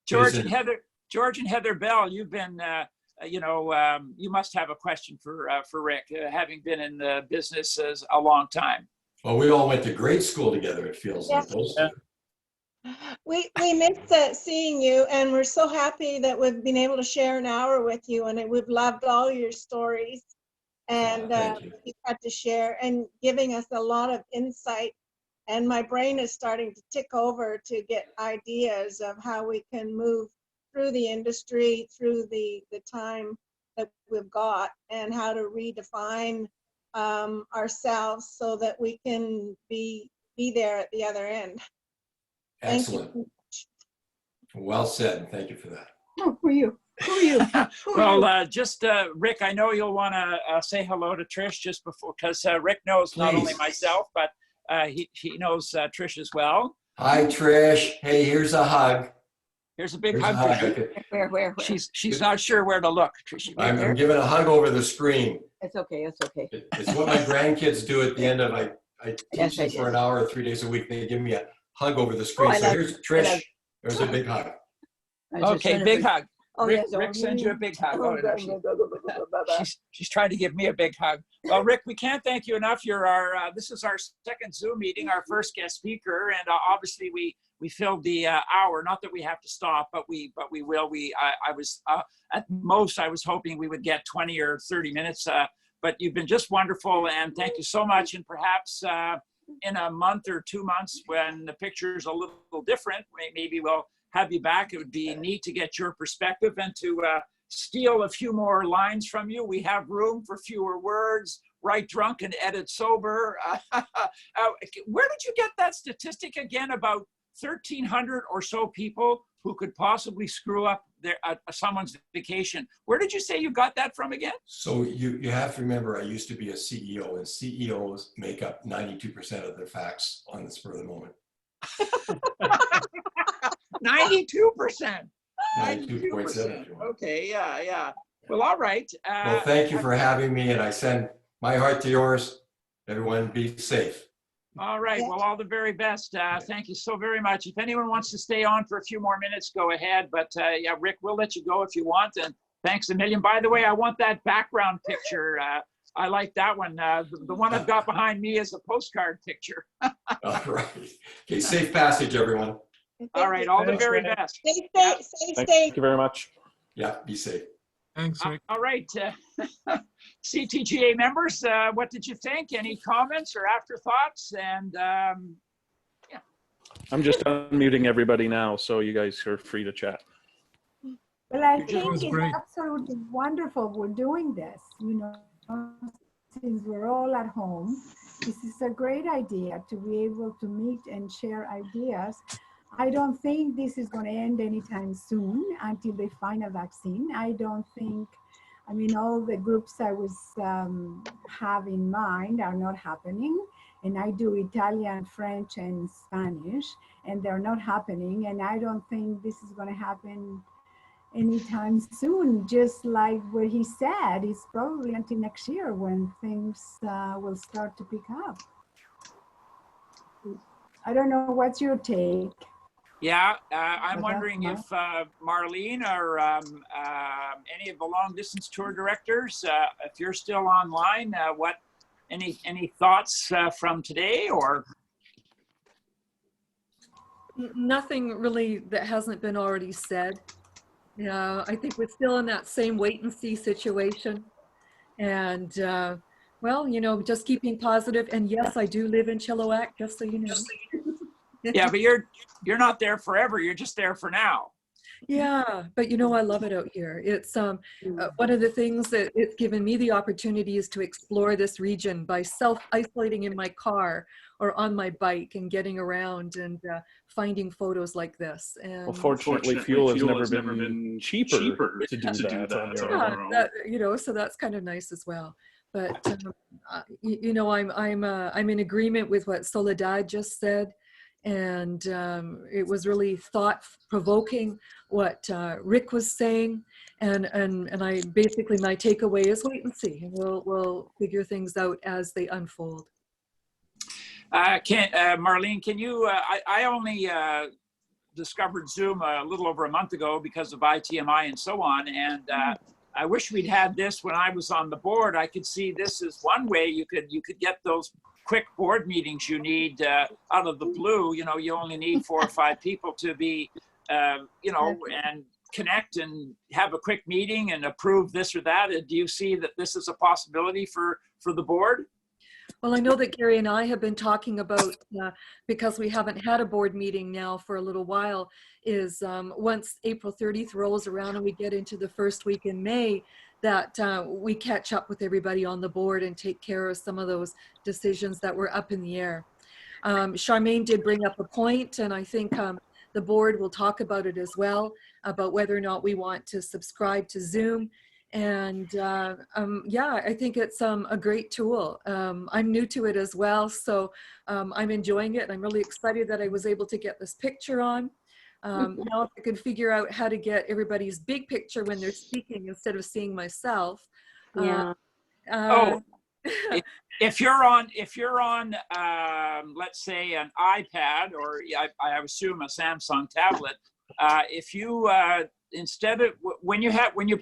George and Heather Bell, you've been, you must have a question for Rick, having been in the business a long time. Well, we all went to grade school together, it feels like. Those two. We missed seeing you, and we're so happy that we've been able to share an hour with you, and we've loved all your stories, and you had to share and giving us a lot of insight. And my brain is starting to tick over to get ideas of how we can move through the industry, through the time that we've got, and how to redefine ourselves so that we can be there at the other end. Excellent. Well said. Thank you for that. Oh, who are you? Who are you? Well, Rick, I know you'll want to say hello to Trish just before, because Rick knows not only myself, but he knows Trish as well. Hi, Trish. Hey, here's a hug. Here's a big hug. Where? She's not sure where to look. Trish, I'm giving a hug over the screen. It's okay. It's okay. It's what my grandkids do at the end of, I teach them for an hour, 3 days a week. They give me a hug over the screen. So here's Trish. There's a big hug. Okay, big hug. Oh, Rick, yes, Rick sends you a big hug. She's trying to give me a big hug. Well, Rick, we can't thank you enough. You're this is our second Zoom meeting, our first guest speaker, and obviously we filled the hour. Not that we have to stop, but we will. I was at most I was hoping we would get 20 or 30 minutes. But you've been just wonderful, and thank you so much. And perhaps in a month or 2 months, when the picture's a little different, maybe we'll have you back. It would be neat to get your perspective and to steal a few more lines from you. We have room for fewer words. Write drunk and edit sober. Where did you get that statistic again about 1,300 or so people who could possibly screw up someone's vacation? Where did you say you got that from again? So you have to remember, I used to be a CEO, and CEOs make up 92% of their facts on the spur of the moment. 92%. 92.7. Okay, yeah. Well, all right. Well, thank you for having me, and I send my heart to yours. Everyone be safe. All right. Yeah. Well, all the very best. Thank you so very much. If anyone wants to stay on for a few more minutes, go ahead. But yeah, Rick, we'll let you go if you want. And thanks a million. By the way, I want that background picture. I like that one. The one I've got behind me is a postcard picture. All right. Okay, safe passage, everyone. All right. All the Thanks, very Rick. best. Stay Yeah. safe, stay Thank safe. you very much. Yeah, be safe. Thanks, Rick. All right. CTGA members, what did you think? Any comments or afterthoughts? And I'm just unmuting everybody now, so you guys are free to chat. Well, I It think was it's great. absolutely wonderful we're doing this, since we're all at home. This is a great idea to be able to meet and share ideas. I don't think this is going to end anytime soon until they find a vaccine. I don't think, I mean, all the groups I was have in mind are not happening. And I do Italian, French, and Spanish, and they're not happening. And I don't think this is going to happen anytime soon. Just like what he said, it's probably until next year when things will start to pick up. I don't know, what's your take? yeah, I'm But that's wondering my- if Marlene or any of the long distance tour directors, if you're still online, what any thoughts from today or? Nothing really that hasn't been already said. Yeah, I think we're still in that same wait and see situation. And well, just keeping positive. And yes, I do live in Chilliwack, just so you know. Yeah, but you're not there forever. You're just there for now. Yeah, but I love it out here. It's one of the things that it's given me the opportunity is to explore this region by self-isolating in my car or on my bike and getting around and finding photos like this. And Well, fortunately, fuel has never been cheaper to do that on your own. that, so that's kind of nice as well. But I'm in agreement with what Soledad just said. And it was really thought-provoking what Rick was saying, and I basically my takeaway is wait and see. We'll figure things out as they unfold. Marlene, can you? I only discovered Zoom a little over a month ago because of ITMI and so on, and I wish we'd had this when I was on the board. I could see this as one way you could get those quick board meetings you need out of the blue. You only need 4 or 5 people to be, and connect and have a quick meeting and approve this or that. Do you see that this is a possibility for the board? Well, I know that Gary and I have been talking about, because we haven't had a board meeting now for a little while, is once April 30th rolls around and we get into the first week in May, that we catch up with everybody on the board and take care of some of those decisions that were up in the air. Charmaine did bring up a point, and I think the board will talk about it as well, about whether or not we want to subscribe to Zoom. And yeah, I think it's a great tool. I'm new to it as well, so I'm enjoying it. I'm really excited that I was able to get this picture on. Now if I could figure out how to get everybody's big picture when they're speaking instead of seeing myself. Yeah. If you're on, let's say an iPad or I assume a Samsung tablet, if you instead of when you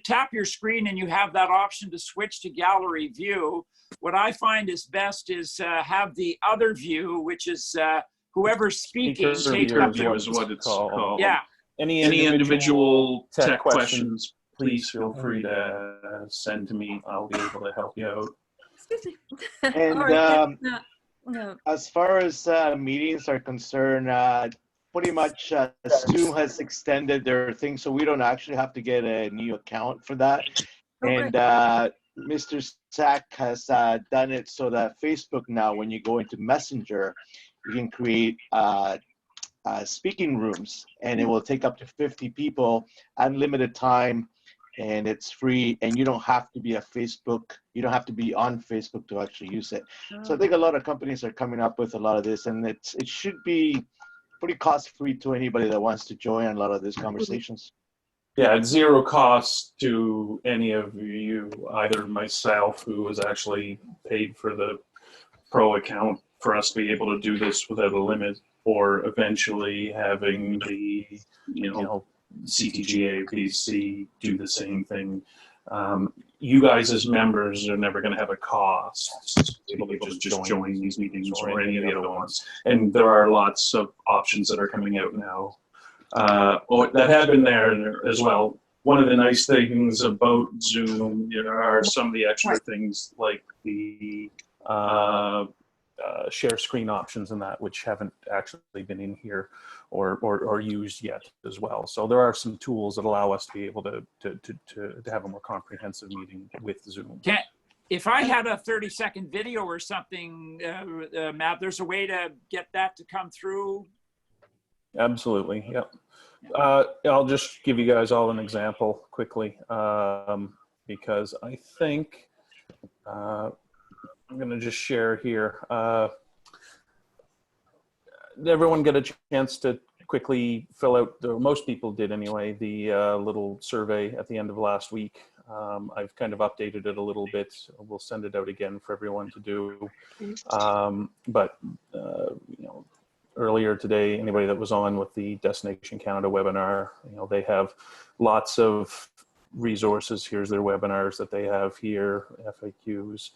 tap your screen and you have that option to switch to gallery view, what I find is best is have the other view, which is whoever's speaking. Speaker view is what it's called. Yeah. Any individual tech questions, please feel free to send to me. I'll be able to help you out. Excuse me. And Yeah. as far as meetings are concerned, pretty much Zoom has extended their thing, so we don't actually have to get a new account for that. And Mr. Sack has done it so that Facebook now, when you go into Messenger, you can create speaking rooms, and it will take up to 50 people, unlimited time, and it's free, and you don't have to be you don't have to be on Facebook to actually use it. So I think a lot of companies are coming up with a lot of this, and it should be pretty cost-free to anybody that wants to join a lot of these conversations. Yeah, it's zero cost to any of you, either myself, who was actually paid for the pro account for us to be able to do this without a limit, or eventually having the, CTGA, BC do the same thing. You guys as members are never going to have a cost to be able to just join these meetings or any of the other ones. And there are lots of options that are coming out now that have been there as well. One of the nice things about Zoom are some of the extra things like the share screen options and that, which haven't actually been in here or used yet as well. So there are some tools that allow us to be able to have a more comprehensive meeting with Zoom. If I had a 30-second video or something, Matt, there's a way to get that to come through? Absolutely, yep. I'll just give you guys all an example quickly, because I think I'm going to just share here. Everyone get a chance to quickly fill out, most people did anyway, the little survey at the end of last week. I've kind of updated it a little bit. We'll send it out again for everyone to do. Earlier today, anybody that was on with the Destination Canada webinar, they have lots of resources. Here's their webinars that they have here, FAQs,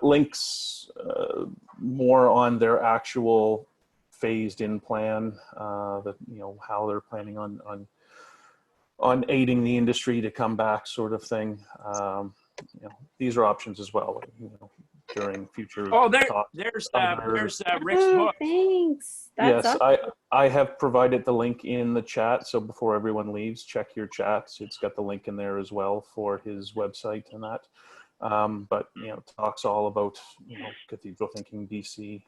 links more on their actual phased-in plan, that how they're planning on aiding the industry to come back, sort of thing. These are options as well. During future there's Rick's book. Thanks. Yes, I have provided the link in the chat, so before everyone leaves, check your chats. It's got the link in there as well for his website and that. But talks all about Cathedral Thinking BC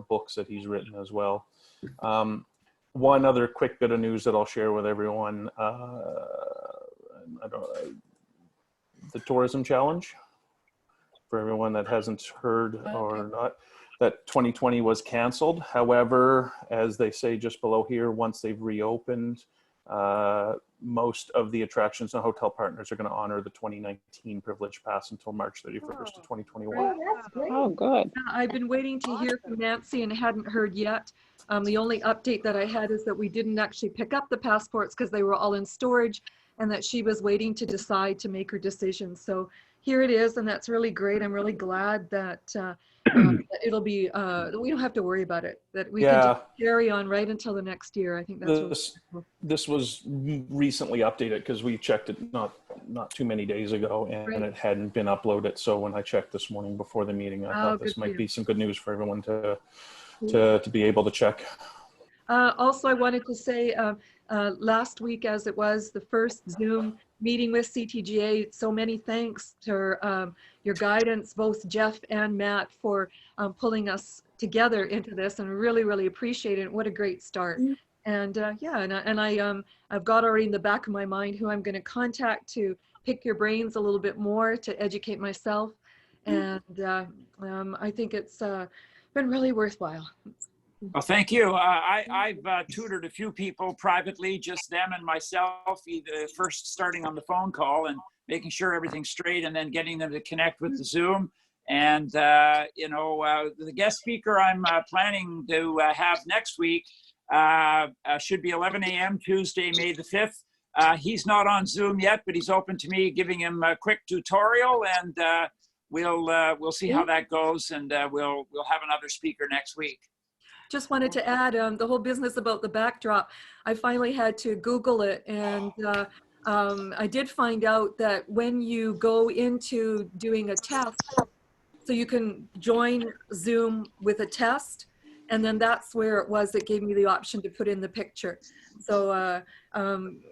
books that he's written as well. One other quick bit of news that I'll share with everyone: the Tourism Challenge. For everyone that hasn't heard or not, that 2020 was canceled. However, as they say just below here, once they've reopened, most of the attractions and hotel partners are going to honor the 2019 privilege pass until March 31st of 2021. Oh, good. I've been waiting to hear from Nancy and hadn't heard yet. The only update that I had is that we didn't actually pick up the passports because they were all in storage, and that she was waiting to decide to make her decision. So here it is, and that's really great. I'm really glad that, that it'll be, we don't have to worry about it, that we can just carry on right until the next year. I think that's really cool. This was recently updated because we checked it not too many days ago, and it hadn't been uploaded. So when I checked this morning before the meeting, I thought this might be some good news for everyone to be able to check. Also, I wanted to say last week, as it was the first Zoom meeting with CTGA, so many thanks to your guidance, both Jeff and Matt, for pulling us together into this, and really, really appreciate it. What a great start. And I've got already in the back of my mind who I'm going to contact to pick your brains a little bit more, to educate myself. And I think it's been really worthwhile. Well, thank you. I've tutored a few people privately, just them and myself, either first starting on the phone call and making sure everything's straight, and then getting them to connect with the Zoom. And, the guest speaker I'm planning to have next week should be 11 a.m. Tuesday, May the 5th. He's not on Zoom yet, but he's open to me giving him a quick tutorial, and we'll see how that goes, and we'll have another speaker next week. Just wanted to add the whole business about the backdrop. I finally had to Google it, and I did find out that when you go into doing a test, so you can join Zoom with a test, and then that's where it was that gave me the option to put in the picture. So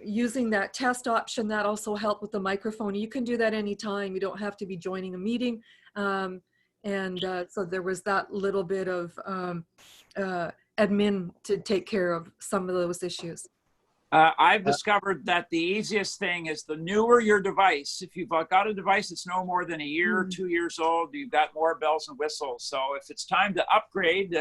using that test option, that also helped with the microphone. You can do that anytime. You don't have to be joining a meeting. So there was that little bit of admin to take care of some of those issues. I've discovered that the easiest thing is, the newer your device, if you've got a device that's no more than a year, 2 years old, you've got more bells and whistles. So if it's time to upgrade,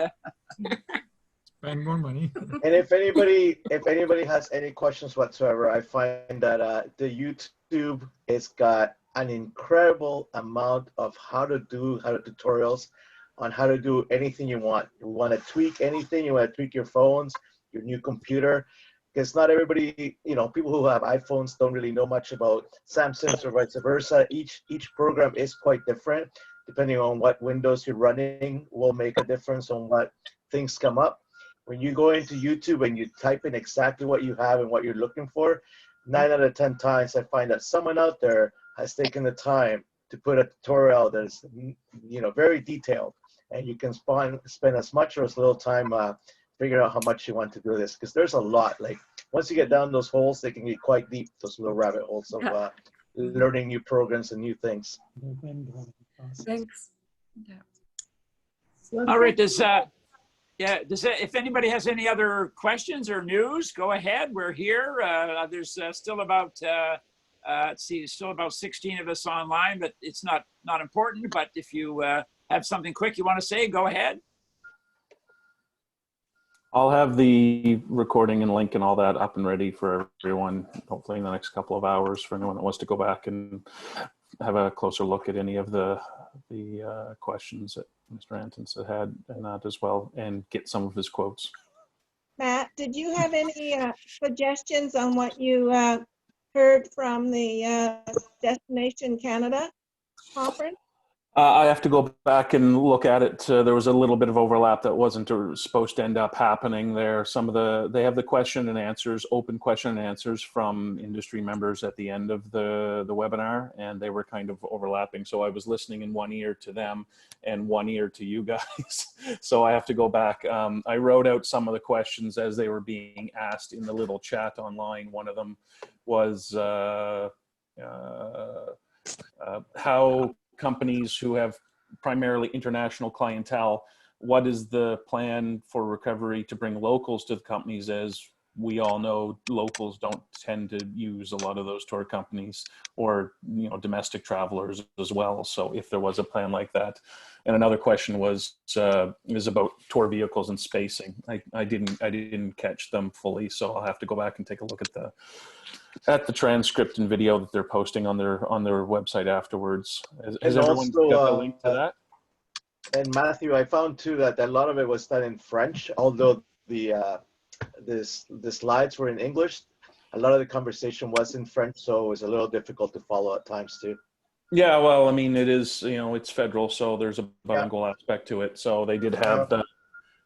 spend more money. And if anybody has any questions whatsoever, I find that the YouTube has got an incredible amount of how to do tutorials. on how to do anything you want. You want to tweak anything, you want to tweak your phones, your new computer, because not everybody, people who have iPhones don't really know much about Samsung's or vice versa. Each program is quite different. Depending on what Windows you're running will make a difference on what things come up. When you go into YouTube and you type in exactly what you have and what you're looking for, 9 out of 10 times I find that someone out there has taken the time to put a tutorial that's very detailed, and you can spend as much or as little time figuring out how much you want to do this, because there's a lot. Like once you get down those holes, they can get quite deep, those little rabbit holes of learning new programs and new things. Thanks. Yeah. All right. If anybody has any other questions or news, go ahead. We're here. There's still about still about 16 of us online, but it's not important. But if you have something quick you want to say, go ahead. I'll have the recording and link and all that up and ready for everyone, hopefully in the next couple of hours, for anyone that wants to go back and have a closer look at any of the questions that Mr. Antonson had and that as well, and get some of his quotes. Matt, did you have any suggestions on what you heard from the Destination Canada conference? I have to go back and look at it. There was a little bit of overlap that wasn't supposed to end up happening there. They have the question and answers, open question and answers from industry members at the end of the webinar, and they were kind of overlapping. So I was listening in one ear to them and one ear to you guys. So I have to go back. I wrote out some of the questions as they were being asked in the little chat online. One of them was how companies who have primarily international clientele, what is the plan for recovery to bring locals to the companies? As we all know, locals don't tend to use a lot of those tour companies, or domestic travelers as well. So if there was a plan like that. And another question was is about tour vehicles and spacing. I didn't catch them fully, so I'll have to go back and take a look at the transcript and video that they're posting on their website afterwards. Has everyone got the link to that? And Matthew, I found too that a lot of it was done in French, although the slides were in English. A lot of the conversation was in French, so it was a little difficult to follow at times too. Yeah, well, I mean, it is, it's federal, so there's a bilingual aspect to it. So they did have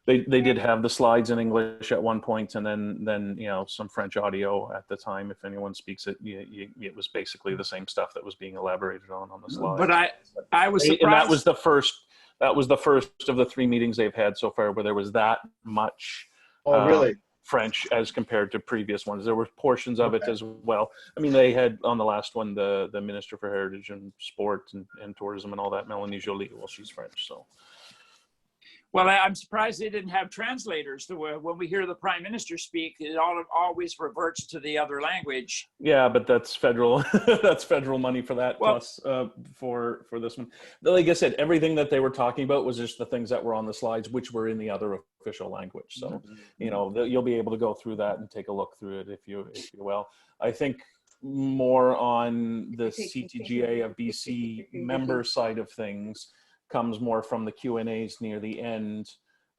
they did have the slides in English at one point, and then some French audio at the time. If anyone speaks it, it was basically the same stuff that was being elaborated on the slides. But I was surprised. And that was the first of the 3 meetings they've had so far where there was that much. Oh, really? French as compared to previous ones. There were portions of it as well. I mean, they had on the last one the Minister for Heritage and Sport and Tourism and all that, Melanie Joly. Well, she's French, so. Well, I'm surprised they didn't have translators. When we hear the Prime Minister speak, it always reverts to the other language. Yeah, but that's federal. That's federal money for that. Well, plus for this one. Like I said, everything that they were talking about was just the things that were on the slides, which were in the other official language. So, you'll be able to go through that and take a look through it if you will. I think more on the CTGA of BC member side of things comes more from the Q&As near the end,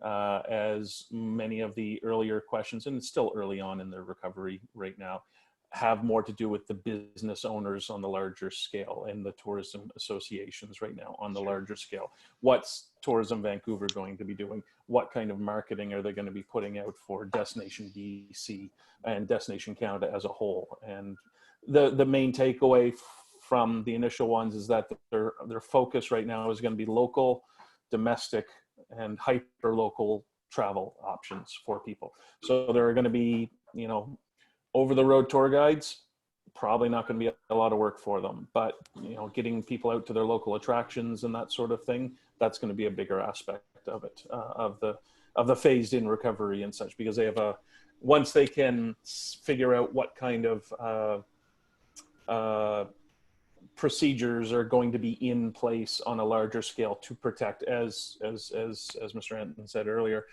as many of the earlier questions, and it's still early on in the recovery right now, have more to do with the business owners on the larger scale and the tourism associations right now on the larger scale. What's Tourism Vancouver going to be doing? What kind of marketing are they going to be putting out for Destination BC and Destination Canada as a whole? And the main takeaway from the initial ones is that their focus right now is going to be local, domestic, and hyper-local travel options for people. So there are going to be, over-the-road tour guides, probably not going to be a lot of work for them, but getting people out to their local attractions and that sort of thing, that's going to be a bigger aspect of it, of the phased-in recovery and such, because they have once they can figure out what kind of procedures are going to be in place on a larger scale to protect, as Mr. Anton said earlier,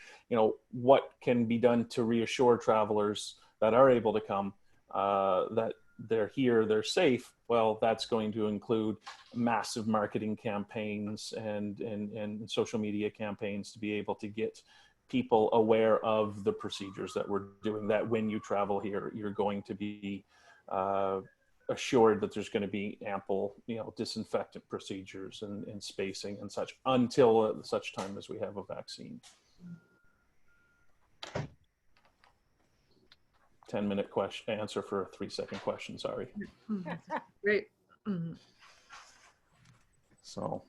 what can be done to reassure travelers that are able to come, that they're here, they're safe, well, that's going to include massive marketing campaigns and social media campaigns to be able to get people aware of the procedures that we're doing, that when you travel here, you're going to be assured that there's going to be ample, disinfectant procedures and spacing and such until such time as we have a vaccine. 10-minute answer for a 3-second question, sorry. Great. So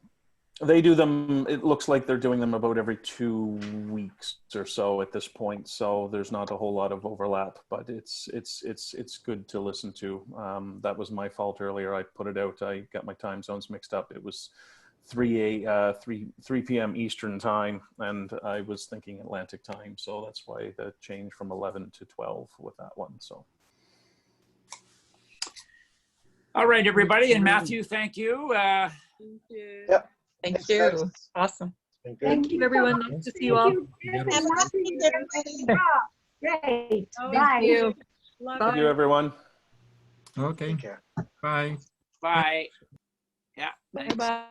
they do them, it looks like they're doing them about every 2 weeks or so at this point. So there's not a whole lot of overlap, but it's good to listen to. That was my fault earlier. I put it out, I got my time zones mixed up. It was 3 p.m. Eastern time, and I was thinking Atlantic time. So that's why the change from 11 to 12 with that one, so. All right, everybody, and Matthew, thank you. Thank you. Yep. Thank you. Awesome. Thank you, everyone. Nice to see you all. And happy everybody. Great. Thank Bye. you. Thank you, everyone. Okay. Take care. Bye. Bye. Yeah. Thanks. Bye-bye.